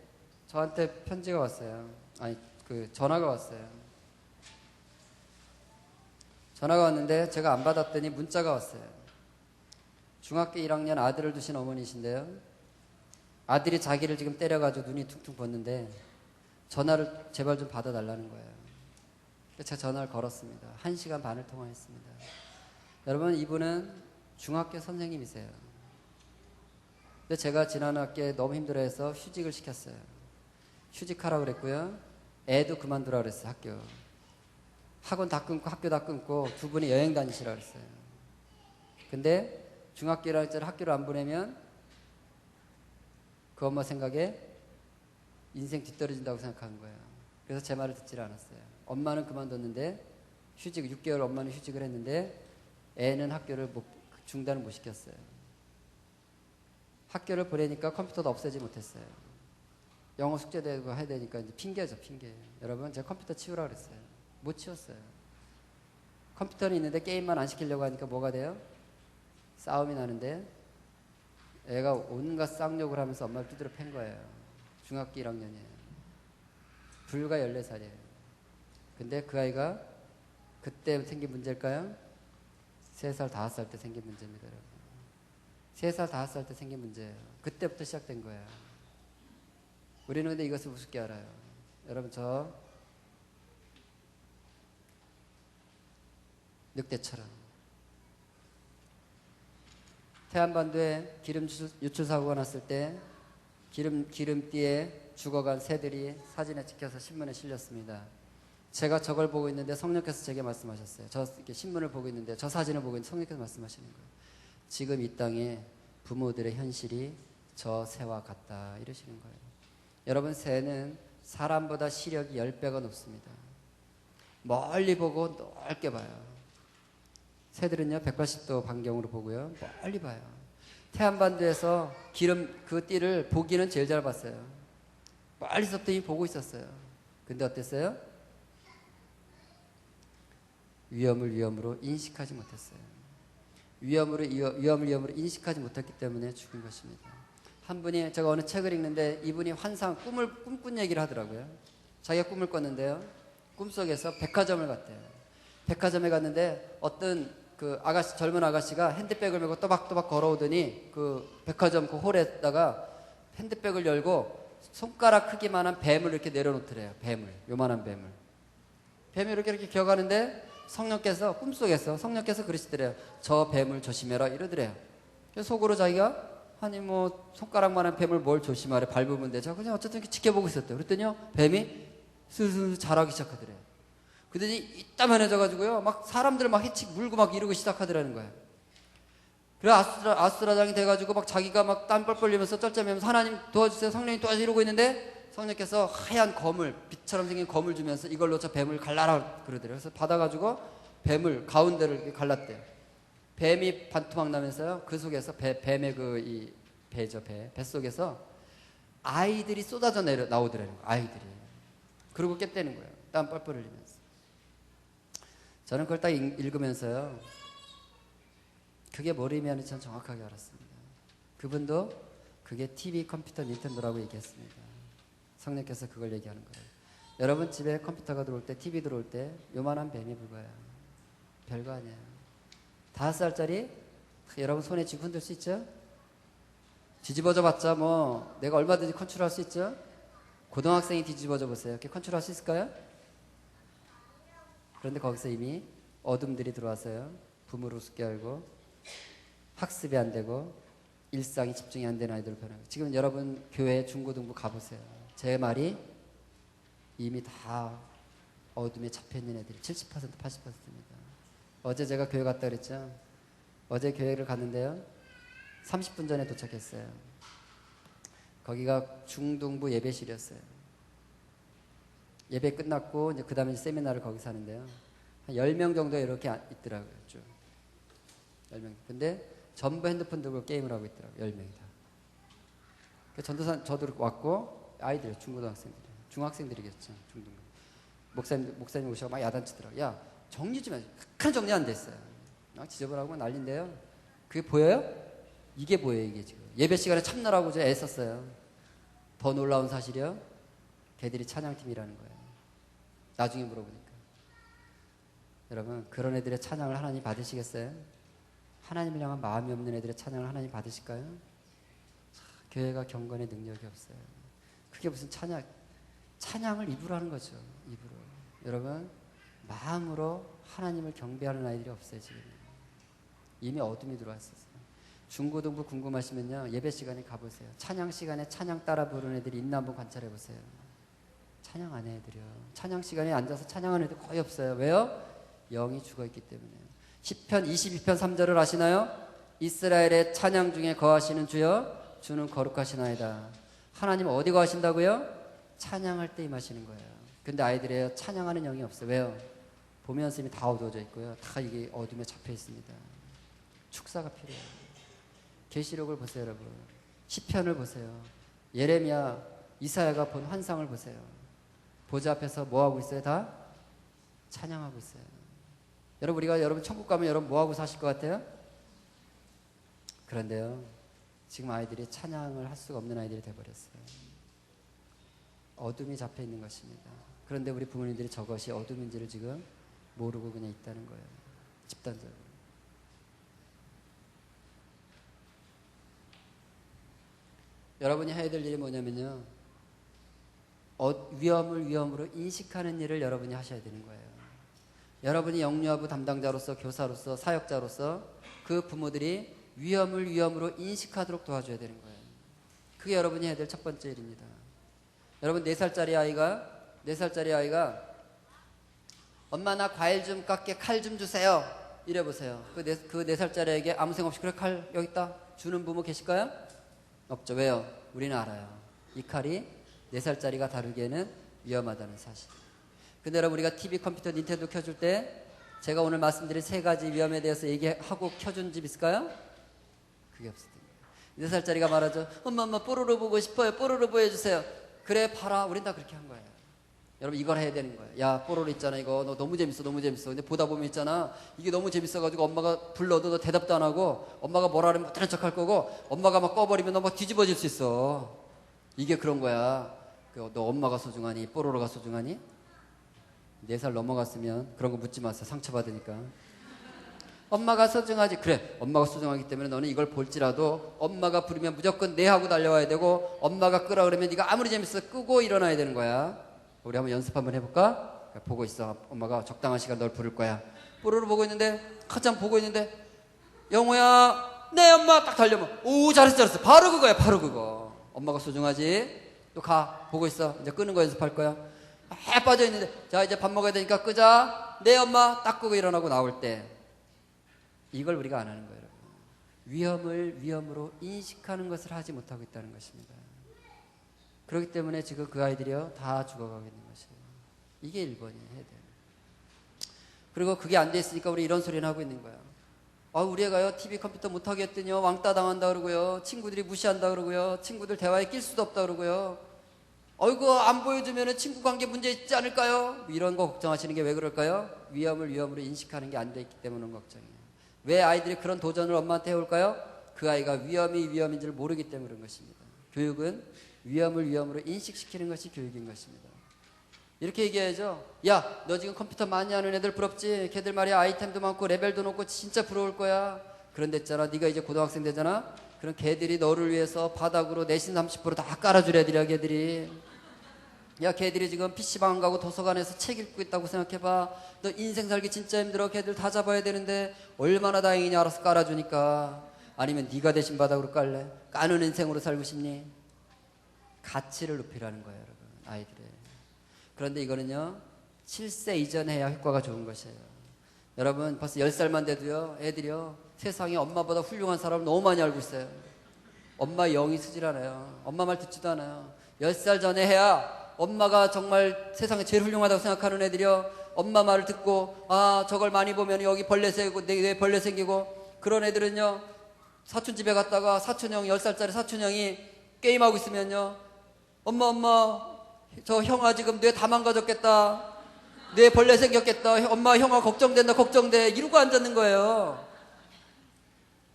저한테 편지가 왔어요. 아니, 전화가 왔어요. 전화가 왔는데 제가 안 받았더니 문자가 왔어요. 중학교 1학년 아들을 두신 어머니신데요, 아들이 자기를 지금 때려가지고 눈이 퉁퉁 붓는데 전화를 제발 좀 받아달라는 거예요. 그래서 제가 전화를 걸었습니다. 1시간 반을 통화했습니다. 여러분, 이분은 중학교 선생님이세요. 근데 제가 지난 학기에 너무 힘들어해서 휴직을 시켰어요. 휴직하라고 그랬고요, 애도 그만두라고 그랬어요. 학원 다 끊고 학교 다 끊고 두 분이 여행 다니시라고 그랬어요. 근데 중학교 1학년짜리 학교를 안 보내면 그 엄마 생각에 인생 뒤떨어진다고 생각하는 거예요. 그래서 제 말을 듣질 않았어요. 엄마는 그만뒀는데 6개월 엄마는 휴직을 했는데 애는 학교를 중단을 못 시켰어요. 학교를 보내니까 컴퓨터도 없애지 못했어요. 영어 숙제도 해야 되니까 이제 핑계죠, 핑계. 여러분, 제가 컴퓨터 치우라고 그랬어요. 못 치웠어요. 컴퓨터는 있는데 게임만 안 시키려고 하니까 뭐가 돼요? 싸움이 나는데 애가 온갖 쌍욕을 하면서 엄마를 두드려 팬 거예요. 중학교 1학년이에요. 불과 14살이에요. 근데 그 아이가 그때 생긴 문제일까요? 3살, 5살 때 생긴 문제입니다, 여러분. 3살, 5살 때 생긴 문제예요. 그때부터 시작된 거예요. 우리는 근데 이것을 우습게 알아요. 여러분, 저 늑대처럼 태안반도에 기름 유출 사고가 났을 때 기름띠에 죽어간 새들이 사진에 찍혀서 신문에 실렸습니다. 제가 저걸 보고 있는데 성령께서 제게 말씀하셨어요. 저 이렇게 신문을 보고 있는데 저 사진을 보고 있는데 성령께서 말씀하시는 거예요. 지금 이 땅에 부모들의 현실이 저 새와 같다, 이러시는 거예요. 여러분, 새는 사람보다 시력이 10배가 높습니다. 멀리 보고 넓게 봐요. 새들은요 180도 반경으로 보고요, 멀리 봐요. 태안반도에서 그 띠를 보기는 제일 잘 봤어요. 멀리서부터 이미 보고 있었어요. 근데 어땠어요? 위험으로 인식하지 못했어요. 위험을 인식하지 못했기 때문에 죽은 것입니다. 한 분이, 제가 어느 책을 읽는데 이분이 꿈꾼 얘기를 하더라고요. 자기가 꿈을 꿨는데요, 꿈속에서 백화점을 갔대요. 백화점에 갔는데 어떤 젊은 아가씨가 핸드백을 메고 또박또박 걸어오더니 그 백화점 그 홀에다가 핸드백을 열고 손가락 크기만한 뱀을 이렇게 내려놓더래요. 요만한 뱀을 이렇게 기어가는데 꿈속에서 성령께서 그러시더래요. 저 뱀을 조심해라, 이러더래요. 그래서 속으로 자기가, 아니 뭐 손가락만한 뱀을 뭘 조심하래, 밟으면 되죠. 그냥 어쨌든 이렇게 지켜보고 있었대요. 그랬더니요, 뱀이 슬슬 자라기 시작하더래요. 그러더니 이따만해져가지고요, 막 사람들 막 해치 물고 막 이러고 시작하더라는 거예요. 그래 아수라장이 돼가지고 막 자기가 막 땀 뻘뻘 흘리면서 쩔쩔매면서 하나님 도와주세요, 성령님 도와주세요 이러고 있는데 성령께서 하얀 거물, 빛처럼 생긴 거물 주면서 이걸로 저 뱀을 갈라라 그러더래요. 그래서 받아가지고 뱀을 가운데를 이렇게 갈랐대요. 뱀이 반토막 나면서요, 그 속에서 뱀의 배죠, 배. 뱃속에서 아이들이 쏟아져 나오더라는 거예요. 아이들이. 그러고 깼다는 거예요. 땀 뻘뻘 흘리면서. 저는 그걸 딱 읽으면서요. 그게 뭘 의미하는지 전 정확하게 알았습니다. 그분도 그게 TV, 컴퓨터, 닌텐도라고 얘기했습니다. 성령께서 그걸 얘기하는 거예요. 여러분 집에 컴퓨터가 들어올 때, TV 들어올 때 요만한 뱀이 불과해요. 별거 아니에요. 5살짜리 여러분 손에 쥐고 흔들 수 있죠? 뒤집어져 봤자 뭐 내가 얼마든지 컨트롤할 수 있죠? 고등학생이 뒤집어져 보세요. 이렇게 컨트롤할 수 있을까요? 그런데 거기서 이미 어둠들이 들어와서요. 부모를 우습게 알고 학습이 안 되고 일상이 집중이 안 되는 아이들을 변하고. 지금 여러분 교회 중고등부 가보세요. 제 말이 이미 다 어둠에 잡혀있는 애들이 70% 80%입니다. 어제 제가 교회 갔다 그랬죠. 어제 교회를 갔는데요. 30분 전에 도착했어요. 거기가 중등부 예배실이었어요. 예배 끝났고 이제 그다음에 세미나를 거기서 하는데요. 한 10명 정도 이렇게 있더라고요. 쭉 10명. 근데 전부 핸드폰 들고 게임을 하고 있더라고요. 10명이 다. 전도사 저도 왔고 아이들 중고등학생들이 중학생들이겠죠. 중등부. 목사님 오셔서 막 야단치더라고요. 야 정리 좀 해. 큰 정리 안 됐어요. 지저분하고 난린데요. 그게 보여요? 이게 보여요. 이게 지금 예배 시간에 참느라고 제가 애썼어요. 더 놀라운 사실이요. 걔들이 찬양팀이라는 거예요. 나중에 물어보니까. 여러분 그런 애들의 찬양을 하나님 받으시겠어요? 하나님을 향한 마음이 없는 애들의 찬양을 하나님 받으실까요? 교회가 경건의 능력이 없어요. 그게 무슨 찬양을 입으로 하는 거죠. 입으로. 여러분 마음으로 하나님을 경배하는 아이들이 없어요. 지금 이미 어둠이 들어왔었어요. 중고등부 궁금하시면요 예배 시간에 가보세요. 찬양 시간에 찬양 따라 부르는 애들이 있나 한번 관찰해 보세요. 찬양 안 해 애들이요. 찬양 시간에 앉아서 찬양하는 애들 거의 없어요. 왜요? 영이 죽어있기 때문에요. 시편 22편 3절을 아시나요? 이스라엘의 찬양 중에 거하시는 주여 주는 거룩하시나이다. 하나님 어디 거하신다고요? 찬양할 때 임하시는 거예요. 근데 아이들이에요 찬양하는 영이 없어요. 왜요? 보면서 이미 다 어두워져 있고요. 다 이게 어둠에 잡혀 있습니다. 축사가 필요해요. 계시록을 보세요 여러분. 시편을 보세요. 예레미야 이사야가 본 환상을 보세요. 보좌 앞에서 뭐하고 있어요? 다 찬양하고 있어요. 여러분 천국 가면 여러분 뭐하고 사실 것 같아요? 그런데요 지금 아이들이 찬양을 할 수가 없는 아이들이 돼버렸어요. 어둠이 잡혀 있는 것입니다. 그런데 우리 부모님들이 저것이 어둠인지를 지금 모르고 그냥 있다는 거예요. 집단적으로. 여러분이 해야 될 일이 뭐냐면요 위험을 위험으로 인식하는 일을 여러분이 하셔야 되는 거예요. 여러분이 영유아부 담당자로서 교사로서 사역자로서 그 부모들이 위험을 위험으로 인식하도록 도와줘야 되는 거예요. 그게 여러분이 해야 될 첫 번째 일입니다. 여러분 4살짜리 아이가 엄마 나 과일 좀 깎게 칼 좀 주세요 이래 보세요. 그 4살짜리 아이에게 아무 생각 없이 그래 칼 여기 있다 주는 부모 계실까요? 없죠. 왜요? 우리는 알아요. 이 칼이 4살짜리가 다루기에는 위험하다는 사실. 근데 여러분 우리가 TV, 컴퓨터, 닌텐도 켜줄 때 제가 오늘 말씀드린 3가지 위험에 대해서 얘기하고 켜준 집 있을까요? 그게 없을 텐데 4살짜리가 말하죠. 엄마 뽀로로 보고 싶어요. 뽀로로 보여주세요. 그래 봐라. 우린 다 그렇게 한 거예요. 여러분 이걸 해야 되는 거예요. 야 뽀로로 있잖아 이거 너 너무 재밌어. 근데 보다 보면 있잖아 이게 너무 재밌어가지고 엄마가 불러도 너 대답도 안 하고 엄마가 뭐라 하면 못 들은 척 할 거고 엄마가 막 꺼버리면 너 막 뒤집어질 수 있어. 이게 그런 거야. 너 엄마가 소중하니 뽀로로가 소중하니? 4살 넘어갔으면 그런 거 묻지 마세요. 상처받으니까. 엄마가 소중하지. 그래 엄마가 소중하기 때문에 너는 이걸 볼지라도 엄마가 부르면 무조건 네 하고 달려와야 되고 엄마가 끄라 그러면 네가 아무리 재밌어 끄고 일어나야 되는 거야. 우리 한번 연습 한번 해볼까? 보고 있어. 엄마가 적당한 시간 널 부를 거야. 뽀로로 보고 있는데 한참 보고 있는데 영호야 네 엄마 딱 달려면 오 잘했어 바로 그거야. 바로 그거. 엄마가 소중하지. 또 가 보고 있어. 이제 끄는 거 연습할 거야. 해 빠져있는데 자 이제 밥 먹어야 되니까 끄자. 네 엄마 딱 끄고 일어나고 나올 때 이걸 우리가 안 하는 거예요. 여러분. 위험을 위험으로 인식하는 것을 하지 못하고 있다는 것입니다. 그렇기 때문에 지금 그 아이들이요 다 죽어가고 있는 것이에요. 이게 1번이에요. 해야 돼요. 그리고 그게 안 돼 있으니까 우리 이런 소리는 하고 있는 거예요. 우리 애가요 TV 컴퓨터 못하게 했더니요 왕따 당한다 그러고요, 친구들이 무시한다 그러고요, 친구들 대화에 낄 수도 없다 그러고요, 이거 안 보여주면 친구 관계 문제 있지 않을까요? 이런 거 걱정하시는 게 왜 그럴까요? 위험을 위험으로 인식하는 게 안 돼 있기 때문에 걱정이에요. 왜 아이들이 그런 도전을 엄마한테 해올까요? 그 아이가 위험이 위험인지를 모르기 때문에 그런 것입니다. 교육은 위험을 위험으로 인식시키는 것이 교육인 것입니다. 이렇게 얘기해야죠. 야, 너 지금 컴퓨터 많이 하는 애들 부럽지? 걔들 말이야 아이템도 많고 레벨도 높고 진짜 부러울 거야. 그런데 있잖아, 네가 이제 고등학생 되잖아. 그럼 걔들이 너를 위해서 바닥으로 내신 30% 다 깔아줄 애들이야. 걔들이 야, 걔들이 지금 PC방 안 가고 도서관에서 책 읽고 있다고 생각해봐. 너 인생 살기 진짜 힘들어. 걔들 다 잡아야 되는데 얼마나 다행이냐. 알아서 깔아주니까. 아니면 네가 대신 바닥으로 깔래? 까는 인생으로 살고 싶니? 가치를 높이라는 거예요, 여러분, 아이들의. 그런데 이거는요 7세 이전에 해야 효과가 좋은 것이에요. 여러분 벌써 10살만 돼도요 애들이요 세상에 엄마보다 훌륭한 사람을 너무 많이 알고 있어요. 엄마 영이 쓰질 않아요. 엄마 말 듣지도 않아요. 10살 전에 해야 엄마가 정말 세상에 제일 훌륭하다고 생각하는 애들이요 엄마 말을 듣고 저걸 많이 보면 여기 벌레 생기고 뇌에 벌레 생기고, 그런 애들은요 사촌 집에 갔다가 사촌형 10살짜리 사촌형이 게임하고 있으면요 엄마 저 형아 지금 뇌 다 망가졌겠다, 뇌 벌레 생겼겠다, 엄마 형아 걱정된다 걱정돼 이러고 앉았는 거예요.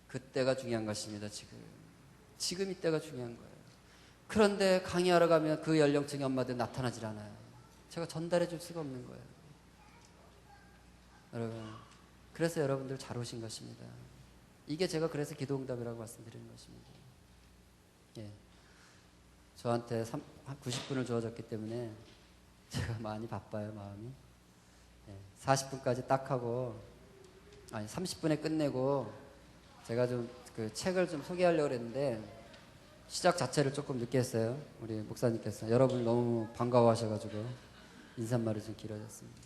그때가 중요한 것입니다. 지금 이때가 중요한 거예요. 그런데 강의하러 가면 그 연령층의 엄마들 나타나질 않아요. 제가 전달해 줄 수가 없는 거예요. 여러분, 그래서 여러분들 잘 오신 것입니다. 이게 제가 그래서 기도응답이라고 말씀드리는 것입니다. 예. 저한테 90분을 주어졌기 때문에 제가 많이 바빠요, 마음이. 40분까지 딱 하고, 30분에 끝내고, 제가 좀 그 책을 좀 소개하려고 그랬는데, 시작 자체를 조금 늦게 했어요. 우리 목사님께서. 여러분 너무 반가워하셔가지고, 인사말이 좀 길어졌습니다.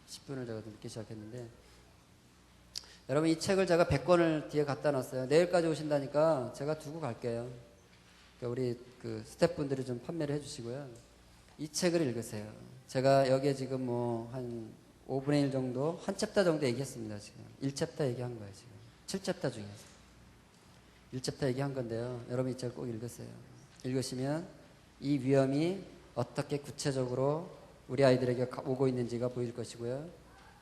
10분을 제가 좀 늦게 시작했는데, 여러분 이 책을 제가 100권을 뒤에 갖다 놨어요. 내일까지 오신다니까 제가 두고 갈게요. 우리 그 스태프분들이 좀 판매를 해주시고요. 이 책을 읽으세요. 제가 여기에 지금 뭐 한 5분의 1 정도, 한 챕터 정도 얘기했습니다. 지금 1챕터 얘기한 거예요. 지금 7챕터 중에서 1챕터 얘기한 건데요. 여러분 이 책을 꼭 읽으세요. 읽으시면 이 위험이 어떻게 구체적으로 우리 아이들에게 오고 있는지가 보일 것이고요.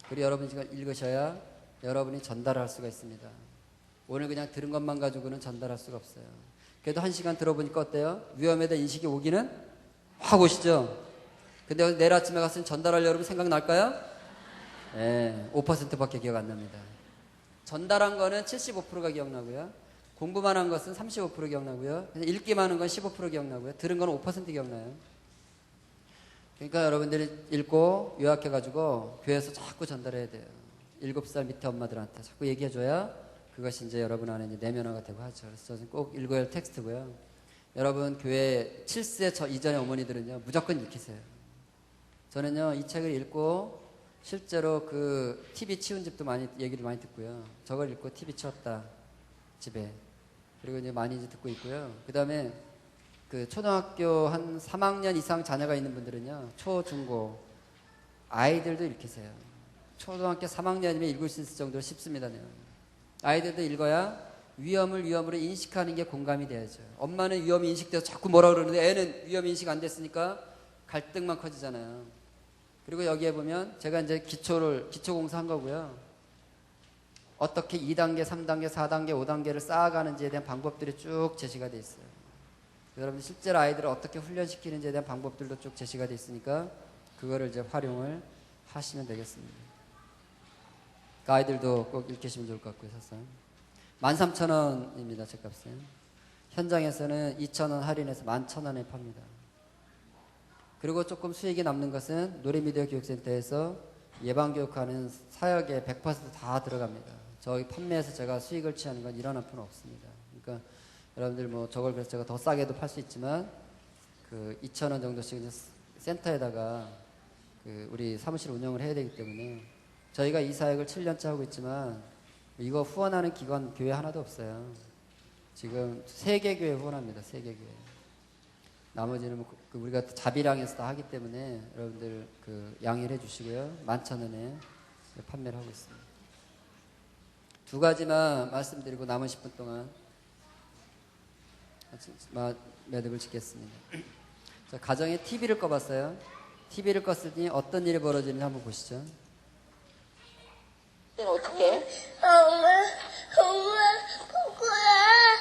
그리고 여러분이 지금 읽으셔야 여러분이 전달할 수가 있습니다. 오늘 그냥 들은 것만 가지고는 전달할 수가 없어요. 그래도 1시간 들어보니까 어때요? 위험에 대한 인식이 오기는 확 오시죠? 근데 내일 아침에 갔으면 전달할 여러분 생각날까요? 네, 5%밖에 기억 안 납니다. 전달한 거는 75%가 기억나고요. 공부만 한 것은 35% 기억나고요. 읽기만 하는 건 15% 기억나고요. 들은 건 5% 기억나요. 그러니까 여러분들이 읽고 요약해가지고 교회에서 자꾸 전달해야 돼요. 7살 밑에 엄마들한테 자꾸 얘기해줘야 그것이 이제 여러분 안에 이제 내면화가 되고 하죠. 그래서 저는 꼭 읽어야 할 텍스트고요. 여러분 교회 7세 이전의 어머니들은요 무조건 읽히세요. 저는요 이 책을 읽고 실제로 그 TV 치운 집도 많이 얘기를 많이 듣고요. 저걸 읽고 TV 치웠다 집에. 그리고 이제 많이 이제 듣고 있고요. 그 다음에 그 초등학교 한 3학년 이상 자녀가 있는 분들은요 초, 중고 아이들도 읽히세요. 초등학교 3학년이면 읽을 수 있을 정도로 쉽습니다. 아이들도 읽어야 위험을 위험으로 인식하는 게 공감이 돼야죠. 엄마는 위험이 인식돼서 자꾸 뭐라 그러는데 애는 위험이 인식 안 됐으니까 갈등만 커지잖아요. 그리고 여기에 보면 제가 이제 기초공사 한 거고요. 어떻게 2단계, 3단계, 4단계, 5단계를 쌓아가는지에 대한 방법들이 쭉 제시가 돼 있어요. 여러분 실제로 아이들을 어떻게 훈련시키는지에 대한 방법들도 쭉 제시가 돼 있으니까 그거를 이제 활용을 하시면 되겠습니다. 그 아이들도 꼭 읽으시면 좋을 것 같고요. 사서 13,000원입니다. 책값은. 현장에서는 2,000원 할인해서 11,000원에 팝니다. 그리고 조금 수익이 남는 것은 노래미디어 교육센터에서 예방교육하는 사역에 100% 들어갑니다. 저희 판매에서 제가 수익을 취하는 건 일어날 필요는 없습니다. 그러니까 여러분들 뭐 저걸 그래서 제가 더 싸게도 팔 수 있지만 그 2,000원 정도씩 이제 센터에다가 그 우리 사무실 운영을 해야 되기 때문에 저희가 이 사역을 7년째 하고 있지만 이거 후원하는 기관 교회 하나도 없어요. 지금 3개 교회 후원합니다. 3개 교회. 나머지는 뭐 우리가 자비랑에서 다 하기 때문에 여러분들 그 양해를 해주시고요. 11,000원에 판매를 하고 있습니다. 두 가지만 말씀드리고 남은 10분 동안 매듭을 짓겠습니다. 자, 가정에 TV를 꺼봤어요. TV를 껐을 때 어떤 일이 벌어지는지 한번 보시죠. 어떻게? 엄마, 포코야.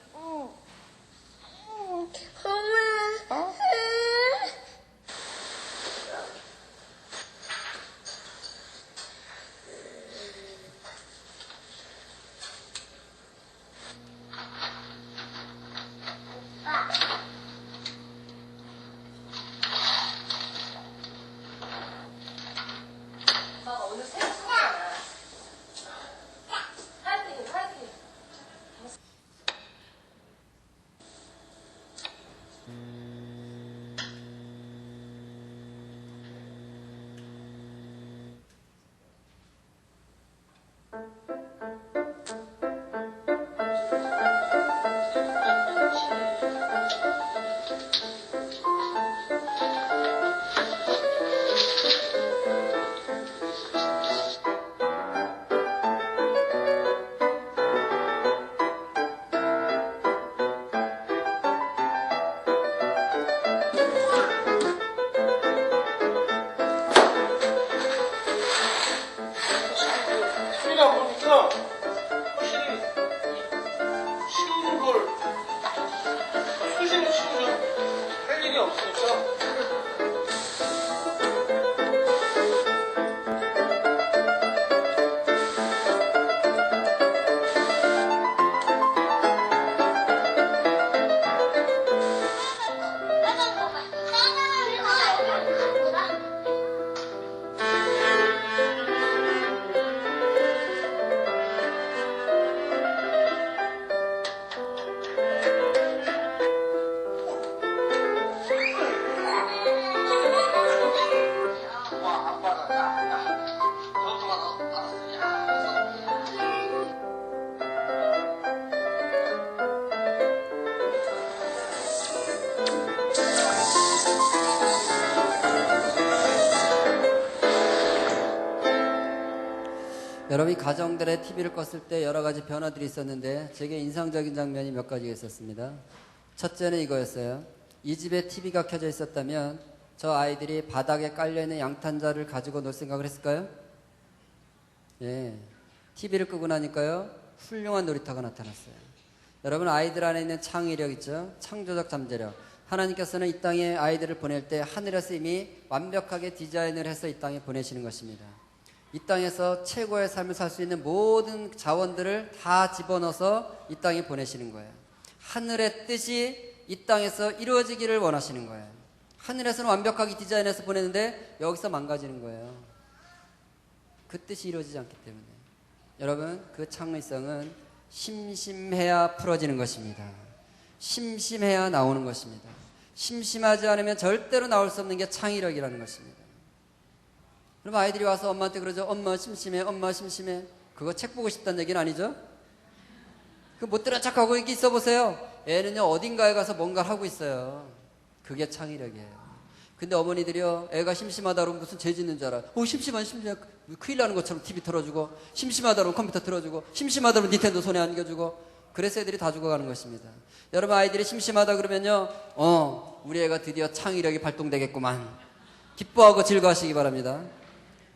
엄마. TV가 보니까 확실히 치우는 걸 수시로 치우면 할 일이 없으니까 여러분이 가정들의 TV를 껐을 때 여러 가지 변화들이 있었는데 제게 인상적인 장면이 몇 가지가 있었습니다. 첫째는 이거였어요. 이 집에 TV가 켜져 있었다면 저 아이들이 바닥에 깔려있는 양탄자를 가지고 놀 생각을 했을까요? 예, TV를 끄고 나니까요 훌륭한 놀이터가 나타났어요. 여러분, 아이들 안에 있는 창의력 있죠? 창조적 잠재력. 하나님께서는 이 땅에 아이들을 보낼 때 하늘에서 이미 완벽하게 디자인을 해서 이 땅에 보내시는 것입니다. 이 땅에서 최고의 삶을 살 수 있는 모든 자원들을 다 집어넣어서 이 땅에 보내시는 거예요. 하늘의 뜻이 이 땅에서 이루어지기를 원하시는 거예요. 하늘에서는 완벽하게 디자인해서 보내는데 여기서 망가지는 거예요. 그 뜻이 이루어지지 않기 때문에. 여러분, 그 창의성은 심심해야 풀어지는 것입니다. 심심해야 나오는 것입니다. 심심하지 않으면 절대로 나올 수 없는 게 창의력이라는 것입니다. 그럼 아이들이 와서 엄마한테 그러죠. 엄마 심심해, 엄마 심심해. 그거 책 보고 싶다는 얘기는 아니죠? 그 못 들은 척하고 이렇게 있어 보세요. 애는요 어딘가에 가서 뭔가를 하고 있어요. 그게 창의력이에요. 근데 어머니들이요, 애가 심심하다 그러면 무슨 죄 짓는 줄 알아. 심심해 큰일 나는 것처럼 TV 틀어주고, 심심하다 그러면 컴퓨터 틀어주고, 심심하다 그러면 닌텐도 손에 안겨주고. 그래서 애들이 다 죽어가는 것입니다. 여러분, 아이들이 심심하다 그러면요, 우리 애가 드디어 창의력이 발동되겠구만. 기뻐하고 즐거워하시기 바랍니다.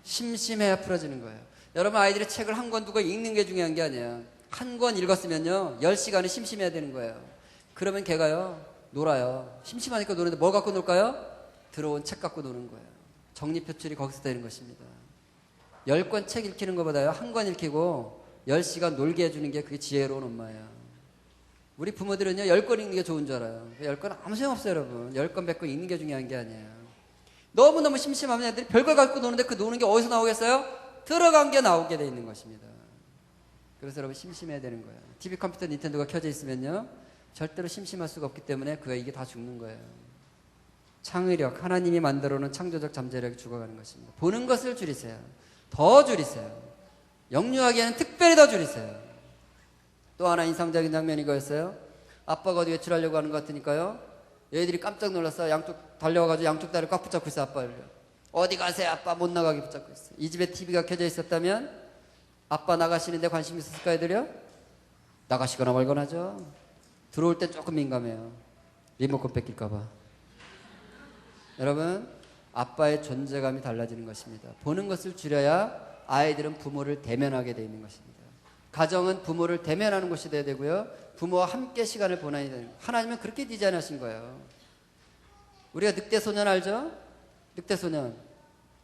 심심해야 풀어지는 거예요. 여러분, 아이들이 책을 한 권, 두 권 읽는 게 중요한 게 아니에요. 한 권 읽었으면요 10시간은 심심해야 되는 거예요. 그러면 걔가요 놀아요. 심심하니까 노는데 뭘 갖고 놀까요? 들어온 책 갖고 노는 거예요. 정리표출이 거기서 되는 것입니다. 10권 책 읽히는 것보다요 한 권 읽히고 10시간 놀게 해주는 게 그게 지혜로운 엄마예요. 우리 부모들은요 10권 읽는 게 좋은 줄 알아요. 10권 아무 소용없어요. 여러분, 10권 100권 읽는 게 중요한 게 아니에요. 너무너무 심심하면 애들이 별걸 갖고 노는데 그 노는 게 어디서 나오겠어요? 들어간 게 나오게 돼 있는 것입니다. 그래서 여러분, 심심해야 되는 거예요. TV, 컴퓨터, 닌텐도가 켜져 있으면요 절대로 심심할 수가 없기 때문에 이게 다 죽는 거예요. 창의력, 하나님이 만들어 놓은 창조적 잠재력이 죽어가는 것입니다. 보는 것을 줄이세요. 더 줄이세요. 영유아기에는 특별히 더 줄이세요. 또 하나 인상적인 장면이 이거였어요. 아빠가 어디 외출하려고 하는 것 같으니까요 얘들이 깜짝 놀라서 양쪽 달려와가지고 양쪽 다리를 꽉 붙잡고 있어요. 아빠를. 어디 가세요? 아빠 못 나가게 붙잡고 있어요. 이 집에 TV가 켜져 있었다면 아빠 나가시는데 관심 있었을까 애들이요? 나가시거나 말거나 하죠. 들어올 때 조금 민감해요. 리모컨 뺏길까 봐. 여러분, 아빠의 존재감이 달라지는 것입니다. 보는 것을 줄여야 아이들은 부모를 대면하게 되어 있는 것입니다. 가정은 부모를 대면하는 곳이 되어야 되고요. 부모와 함께 시간을 보내야 되는 거예요. 하나님은 그렇게 디자인하신 거예요. 우리가 늑대소년 알죠? 늑대소년.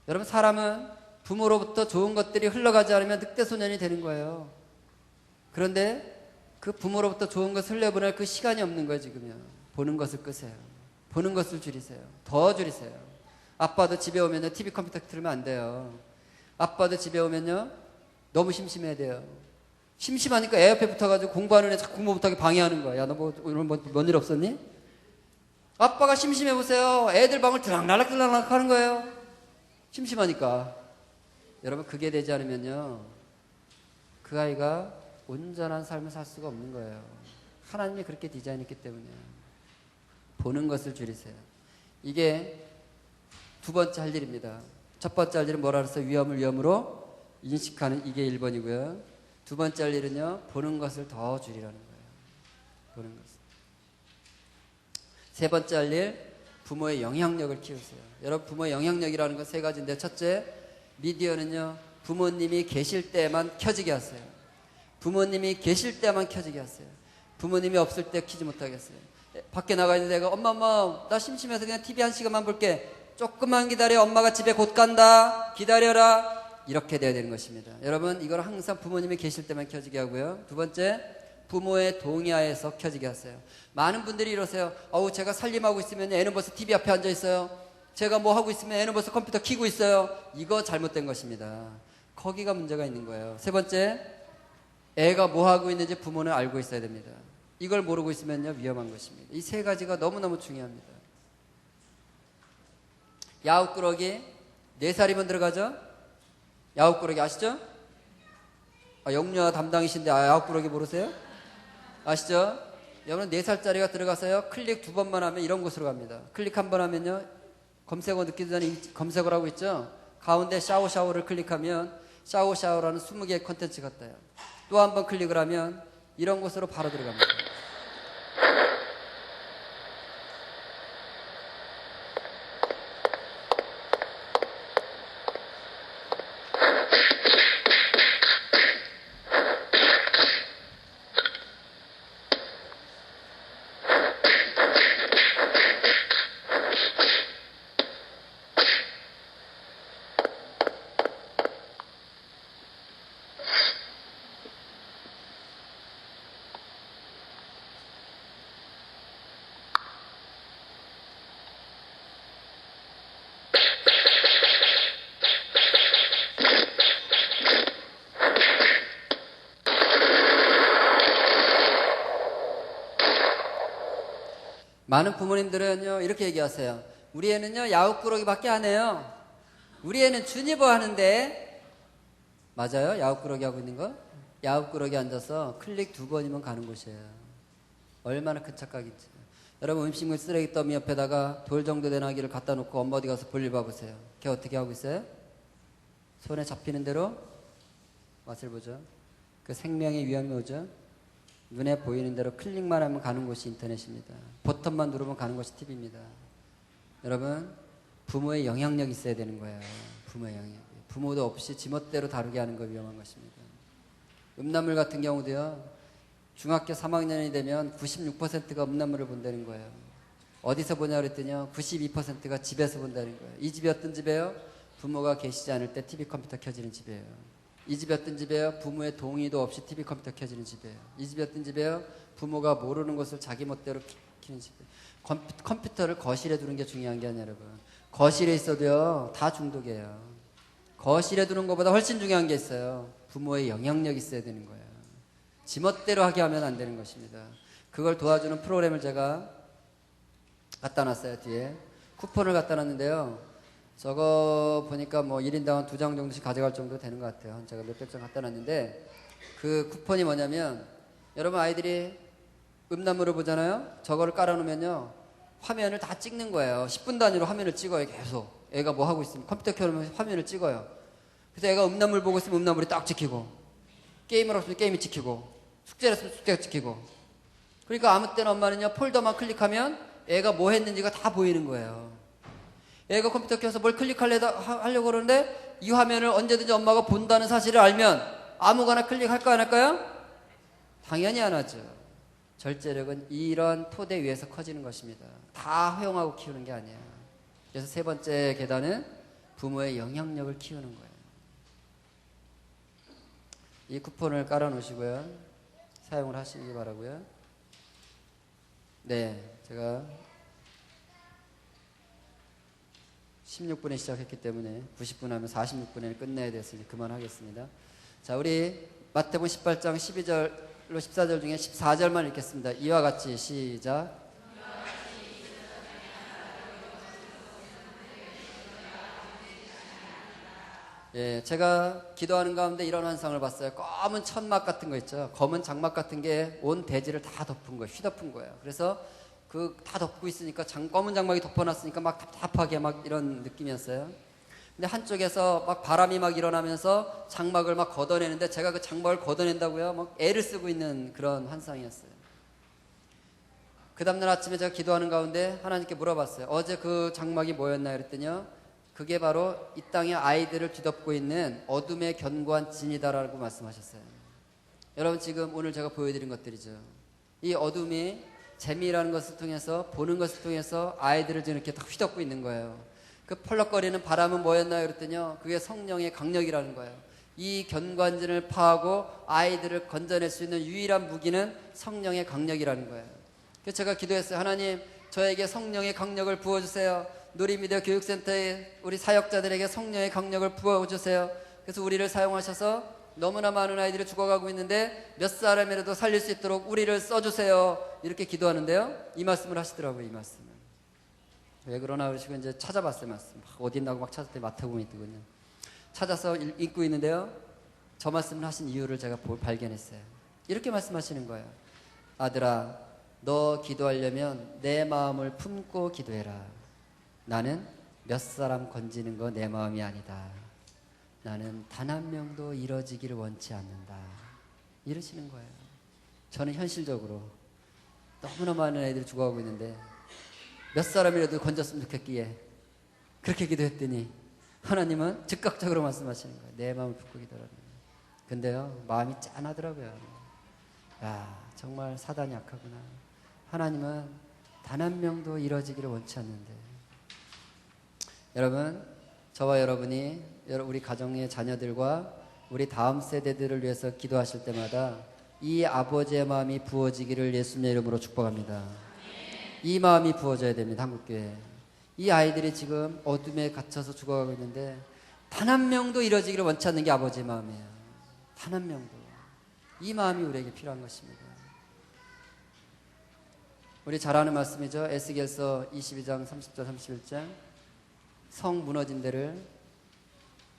여러분, 사람은 부모로부터 좋은 것들이 흘러가지 않으면 늑대소년이 되는 거예요. 그런데 그 부모로부터 좋은 것을 흘려보낼 그 시간이 없는 거예요, 지금요. 보는 것을 끄세요. 보는 것을 줄이세요. 더 줄이세요. 아빠도 집에 오면요, TV 컴퓨터 틀면 안 돼요. 아빠도 집에 오면요, 너무 심심해야 돼요. 심심하니까 애 옆에 붙어가지고 공부하는 애 자꾸 공부 못하게 방해하는 거야. 야, 너 뭐, 오늘 뭔 일 없었니? 아빠가 심심해 보세요. 애들 방을 들락날락 하는 거예요. 심심하니까. 여러분, 그게 되지 않으면요, 그 아이가 온전한 삶을 살 수가 없는 거예요. 하나님이 그렇게 디자인했기 때문에요. 보는 것을 줄이세요. 이게 두 번째 할 일입니다. 첫 번째 할 일은 뭐라 그랬어요? 위험을 위험으로 인식하는, 이게 1번이고요. 두 번째 할 일은요, 보는 것을 더 줄이라는 거예요. 보는 것을. 세 번째 할 일, 부모의 영향력을 키우세요. 여러분, 부모의 영향력이라는 건 세 가지인데, 첫째, 미디어는요, 부모님이 계실 때만 켜지게 하세요. 부모님이 계실 때만 켜지게 하세요. 부모님이 없을 때 켜지 못하게 하세요. 밖에 나가 있는 애가 엄마 나 심심해서 그냥 TV 1시간만 볼게. 조금만 기다려. 엄마가 집에 곧 간다. 기다려라. 이렇게 돼야 되는 것입니다. 여러분, 이걸 항상 부모님이 계실 때만 켜지게 하고요. 두 번째, 부모의 동의하에서 켜지게 하세요. 많은 분들이 이러세요. 제가 살림하고 있으면 애는 벌써 TV 앞에 앉아 있어요. 제가 뭐 하고 있으면 애는 벌써 컴퓨터 켜고 있어요. 이거 잘못된 것입니다. 거기가 문제가 있는 거예요. 세 번째, 애가 뭐 하고 있는지 부모는 알고 있어야 됩니다. 이걸 모르고 있으면요, 위험한 것입니다. 이 세 가지가 너무너무 중요합니다. 야웃꾸러기 4살이면 들어가죠? 야웃꾸러기 아시죠? 영유아 담당이신데 야웃꾸러기 모르세요? 아시죠? 여러분, 4살짜리가 들어가서요, 클릭 2번만 하면 이런 곳으로 갑니다. 클릭 한 번 하면요, 검색어 넣기 전에 검색을 하고 있죠? 가운데 샤워를 클릭하면 샤워라는 20개의 콘텐츠가 떠요. 또 한 번 클릭을 하면 이런 곳으로 바로 들어갑니다. 많은 부모님들은요, 이렇게 얘기하세요. 우리 애는요, 야웃꾸러기밖에 안 해요. 우리 애는 주니버 하는데. 맞아요? 야웃꾸러기 하고 있는 거? 야웃꾸러기 앉아서 클릭 2번이면 가는 곳이에요. 얼마나 큰 착각인지. 여러분, 음식물 쓰레기 더미 옆에다가 돌 정도 된 아기를 갖다 놓고 엄마 어디 가서 볼일 봐보세요. 걔 어떻게 하고 있어요? 손에 잡히는 대로 맛을 보죠. 그 생명의 위험이 오죠. 눈에 보이는 대로 클릭만 하면 가는 곳이 인터넷입니다. 버튼만 누르면 가는 곳이 TV입니다. 여러분, 부모의 영향력이 있어야 되는 거예요. 부모의 영향력. 부모도 없이 지멋대로 다루게 하는 거 위험한 것입니다. 음란물 같은 경우도요, 중학교 3학년이 되면 96%가 음란물을 본다는 거예요. 어디서 보냐 그랬더니요, 92%가 집에서 본다는 거예요. 이 집이 어떤 집이에요? 부모가 계시지 않을 때 TV 컴퓨터 켜지는 집이에요. 이 집이 어떤 집이에요? 부모의 동의도 없이 TV 컴퓨터 켜지는 집이에요. 이 집이 어떤 집이에요? 부모가 모르는 것을 자기 멋대로 켜는 집이에요. 컴퓨터를 거실에 두는 게 중요한 게 아니에요, 여러분. 거실에 있어도요, 다 중독이에요. 거실에 두는 것보다 훨씬 중요한 게 있어요. 부모의 영향력이 있어야 되는 거예요. 지멋대로 하게 하면 안 되는 것입니다. 그걸 도와주는 프로그램을 제가 갖다 놨어요, 뒤에. 쿠폰을 갖다 놨는데요. 저거 보니까 뭐 1인당 2장 정도씩 가져갈 정도 되는 것 같아요. 제가 몇백 장 갖다 놨는데, 그 쿠폰이 뭐냐면, 여러분 아이들이 음란물을 보잖아요? 저거를 깔아놓으면요, 화면을 다 찍는 거예요. 10분 단위로 화면을 찍어요, 계속. 애가 뭐 하고 있으면 컴퓨터 켜놓으면 화면을 찍어요. 그래서 애가 음란물 보고 있으면 음란물이 딱 찍히고, 게임을 없으면 게임이 지키고, 숙제를 했으면 숙제가 지키고. 그러니까 아무 때나 엄마는요, 폴더만 클릭하면 애가 뭐 했는지가 다 보이는 거예요. 애가 컴퓨터 켜서 뭘 하려고 그러는데 이 화면을 언제든지 엄마가 본다는 사실을 알면 아무거나 클릭할까 안 할까요? 당연히 안 하죠. 절제력은 이런 토대 위에서 커지는 것입니다. 다 허용하고 키우는 게 아니에요. 그래서 세 번째 계단은 부모의 영향력을 키우는 거예요. 이 쿠폰을 깔아 놓으시고요. 사용을 하시기 바라고요. 네, 제가 16분에 시작했기 때문에 90분 하면 46분에 끝내야 됐으니 그만하겠습니다. 자, 우리 마태복음 18장 12절로 14절 중에 14절만 읽겠습니다. 이와 같이 시작. 예, 제가 기도하는 가운데 이런 환상을 봤어요. 검은 천막 같은 거 있죠. 검은 장막 같은 게 온 대지를 다 덮은 거예요. 휘덮은 거예요. 그래서 그 다 덮고 있으니까 검은 장막이 덮어놨으니까 막 답답하게 막 이런 느낌이었어요. 근데 한쪽에서 막 바람이 막 일어나면서 장막을 막 걷어내는데 제가 그 장막을 걷어낸다고요? 막 애를 쓰고 있는 그런 환상이었어요. 그 다음날 아침에 제가 기도하는 가운데 하나님께 물어봤어요. 어제 그 장막이 뭐였나요? 그랬더니요. 그게 바로 이 땅의 아이들을 뒤덮고 있는 어둠의 견고한 진이다라고 말씀하셨어요. 여러분 지금 오늘 제가 보여드린 것들이죠. 이 어둠이 재미라는 것을 통해서 보는 것을 통해서 아이들을 지금 이렇게 다 휘덮고 있는 거예요. 그 펄럭거리는 바람은 뭐였나요? 그랬더니요. 그게 성령의 강력이라는 거예요. 이 견관진을 파하고 아이들을 건져낼 수 있는 유일한 무기는 성령의 강력이라는 거예요. 그래서 제가 기도했어요. 하나님, 저에게 성령의 강력을 부어주세요. 누리미디어 교육센터의 우리 사역자들에게 성령의 강력을 부어주세요. 그래서 우리를 사용하셔서 너무나 많은 아이들이 죽어가고 있는데 몇 사람이라도 살릴 수 있도록 우리를 써주세요. 이렇게 기도하는데요. 이 말씀을 하시더라고요. 이 말씀을. 왜 그러나 그러시고 이제 찾아봤어요. 말씀. 어디 있나고 막 찾았더니 마태복음에 있더군요. 찾아서 읽고 있는데요. 저 말씀을 하신 이유를 제가 발견했어요. 이렇게 말씀하시는 거예요. 아들아, 너 기도하려면 내 마음을 품고 기도해라. 나는 몇 사람 건지는 거 내 마음이 아니다. 나는 단 한 명도 이뤄지기를 원치 않는다. 이러시는 거예요. 저는 현실적으로 너무나 많은 애들이 죽어가고 있는데 몇 사람이라도 건졌으면 좋겠기에 그렇게 기도했더니 하나님은 즉각적으로 말씀하시는 거예요. 내 마음을 품고 기도하라는 거예요. 근데요, 마음이 짠하더라고요. 야, 정말 사단이 약하구나. 하나님은 단 한 명도 이뤄지기를 원치 않는데. 여러분, 저와 여러분이 우리 가정의 자녀들과 우리 다음 세대들을 위해서 기도하실 때마다 이 아버지의 마음이 부어지기를 예수님의 이름으로 축복합니다. 이 마음이 부어져야 됩니다. 한국교회. 이 아이들이 지금 어둠에 갇혀서 죽어가고 있는데 단 한 명도 이뤄지기를 원치 않는 게 아버지의 마음이에요. 단 한 명도. 이 마음이 우리에게 필요한 것입니다. 우리 잘 아는 말씀이죠. 에스겔서 22장 30절 31장. 성 무너진 데를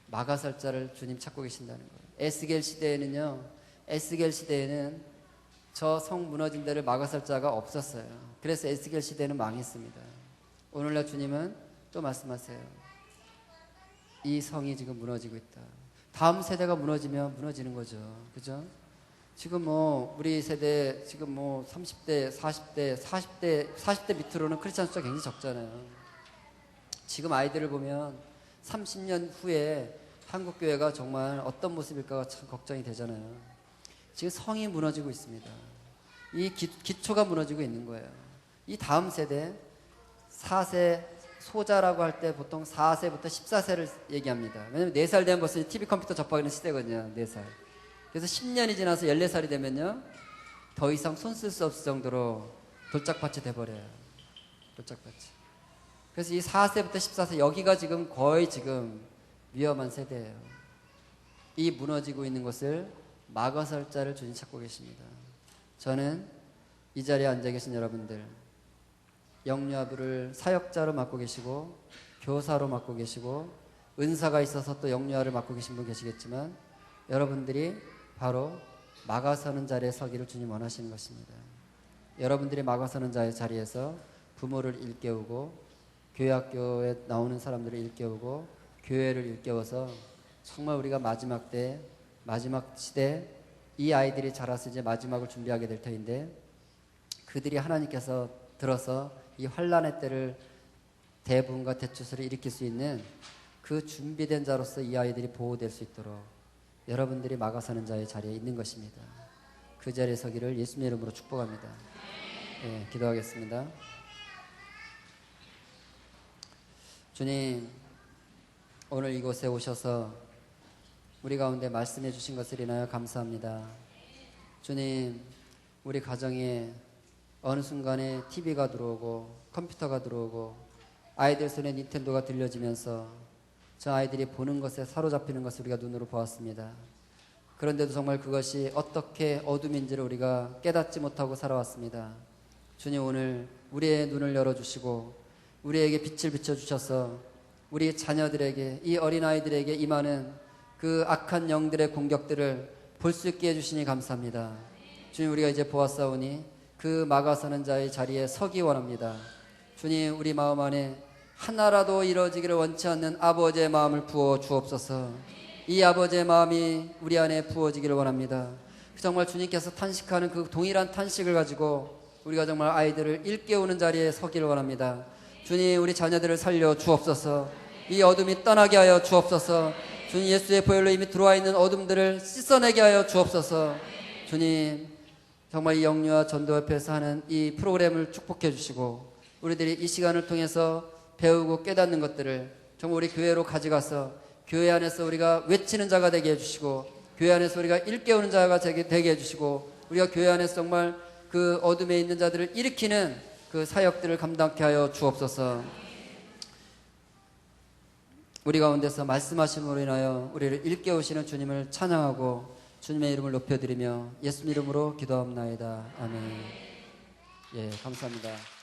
막아설 자를 주님 찾고 계신다는 거예요. 에스겔 시대에는 저 성 무너진 데를 막아설 자가 없었어요. 그래서 에스겔 시대는 망했습니다. 오늘날 주님은 또 말씀하세요. 이 성이 지금 무너지고 있다. 다음 세대가 무너지면 무너지는 거죠. 그죠? 지금 뭐 우리 세대 지금 뭐 30대, 40대 밑으로는 크리스찬 숫자 굉장히 적잖아요. 지금 아이들을 보면 30년 후에 한국교회가 정말 어떤 모습일까가 참 걱정이 되잖아요. 지금 성이 무너지고 있습니다. 이 기초가 무너지고 있는 거예요. 이 다음 세대 4세 소자라고 할 때 보통 4세부터 14세를 얘기합니다. 왜냐면 4살 되면 벌써 TV 컴퓨터 접하는 시대거든요. 4살. 그래서 10년이 지나서 14살이 되면요, 더 이상 손 쓸 수 없을 정도로 돌짝밭이 돼버려요. 돌짝밭이. 그래서 이 4세부터 14세, 여기가 지금 거의 지금 위험한 세대예요. 이 무너지고 있는 것을 막아설 자를 주님 찾고 계십니다. 저는 이 자리에 앉아 계신 여러분들, 영유아부를 사역자로 맡고 계시고 교사로 맡고 계시고 은사가 있어서 또 영유아를 맡고 계신 분 계시겠지만 여러분들이 바로 막아서는 자리에 서기를 주님 원하시는 것입니다. 여러분들이 막아서는 자리에서 부모를 일깨우고 교회학교에 나오는 사람들을 일깨우고 교회를 일깨워서 정말 우리가 마지막 시대 이 아이들이 자라서 이제 마지막을 준비하게 될 터인데 그들이 하나님께서 들어서 이 환난의 때를 대부분과 대추수를 일으킬 수 있는 그 준비된 자로서 이 아이들이 보호될 수 있도록 여러분들이 막아서는 자의 자리에 있는 것입니다. 그 자리에 서기를 예수님의 이름으로 축복합니다. 예, 기도하겠습니다. 주님, 오늘 이곳에 오셔서 우리 가운데 말씀해 주신 것을 인하여 감사합니다. 주님, 우리 가정에 어느 순간에 TV가 들어오고 컴퓨터가 들어오고 아이들 손에 닌텐도가 들려지면서 저 아이들이 보는 것에 사로잡히는 것을 우리가 눈으로 보았습니다. 그런데도 정말 그것이 어떻게 어둠인지를 우리가 깨닫지 못하고 살아왔습니다. 주님, 오늘 우리의 눈을 열어주시고 우리에게 빛을 비춰주셔서 우리 자녀들에게, 이 어린아이들에게 임하는 그 악한 영들의 공격들을 볼 수 있게 해주시니 감사합니다. 주님, 우리가 이제 보았사오니 그 막아서는 자의 자리에 서기 원합니다. 주님, 우리 마음 안에 하나라도 이루어지기를 원치 않는 아버지의 마음을 부어 주옵소서. 이 아버지의 마음이 우리 안에 부어지기를 원합니다. 정말 주님께서 탄식하는 그 동일한 탄식을 가지고 우리가 정말 아이들을 일깨우는 자리에 서기를 원합니다. 주님, 우리 자녀들을 살려 주옵소서. 이 어둠이 떠나게 하여 주옵소서. 주님, 예수의 보혈로 이미 들어와 있는 어둠들을 씻어내게 하여 주옵소서. 주님, 정말 이 영유아 전도협회에서 하는 이 프로그램을 축복해 주시고 우리들이 이 시간을 통해서 배우고 깨닫는 것들을 정말 우리 교회로 가져가서 교회 안에서 우리가 외치는 자가 되게 해주시고 교회 안에서 우리가 일깨우는 자가 되게 해주시고 우리가 교회 안에서 정말 그 어둠에 있는 자들을 일으키는 그 사역들을 감당케 하여 주옵소서. 우리 가운데서 말씀하심으로 인하여 우리를 일깨우시는 주님을 찬양하고 주님의 이름을 높여드리며 예수님 이름으로 기도합나이다. 아멘. 예, 감사합니다.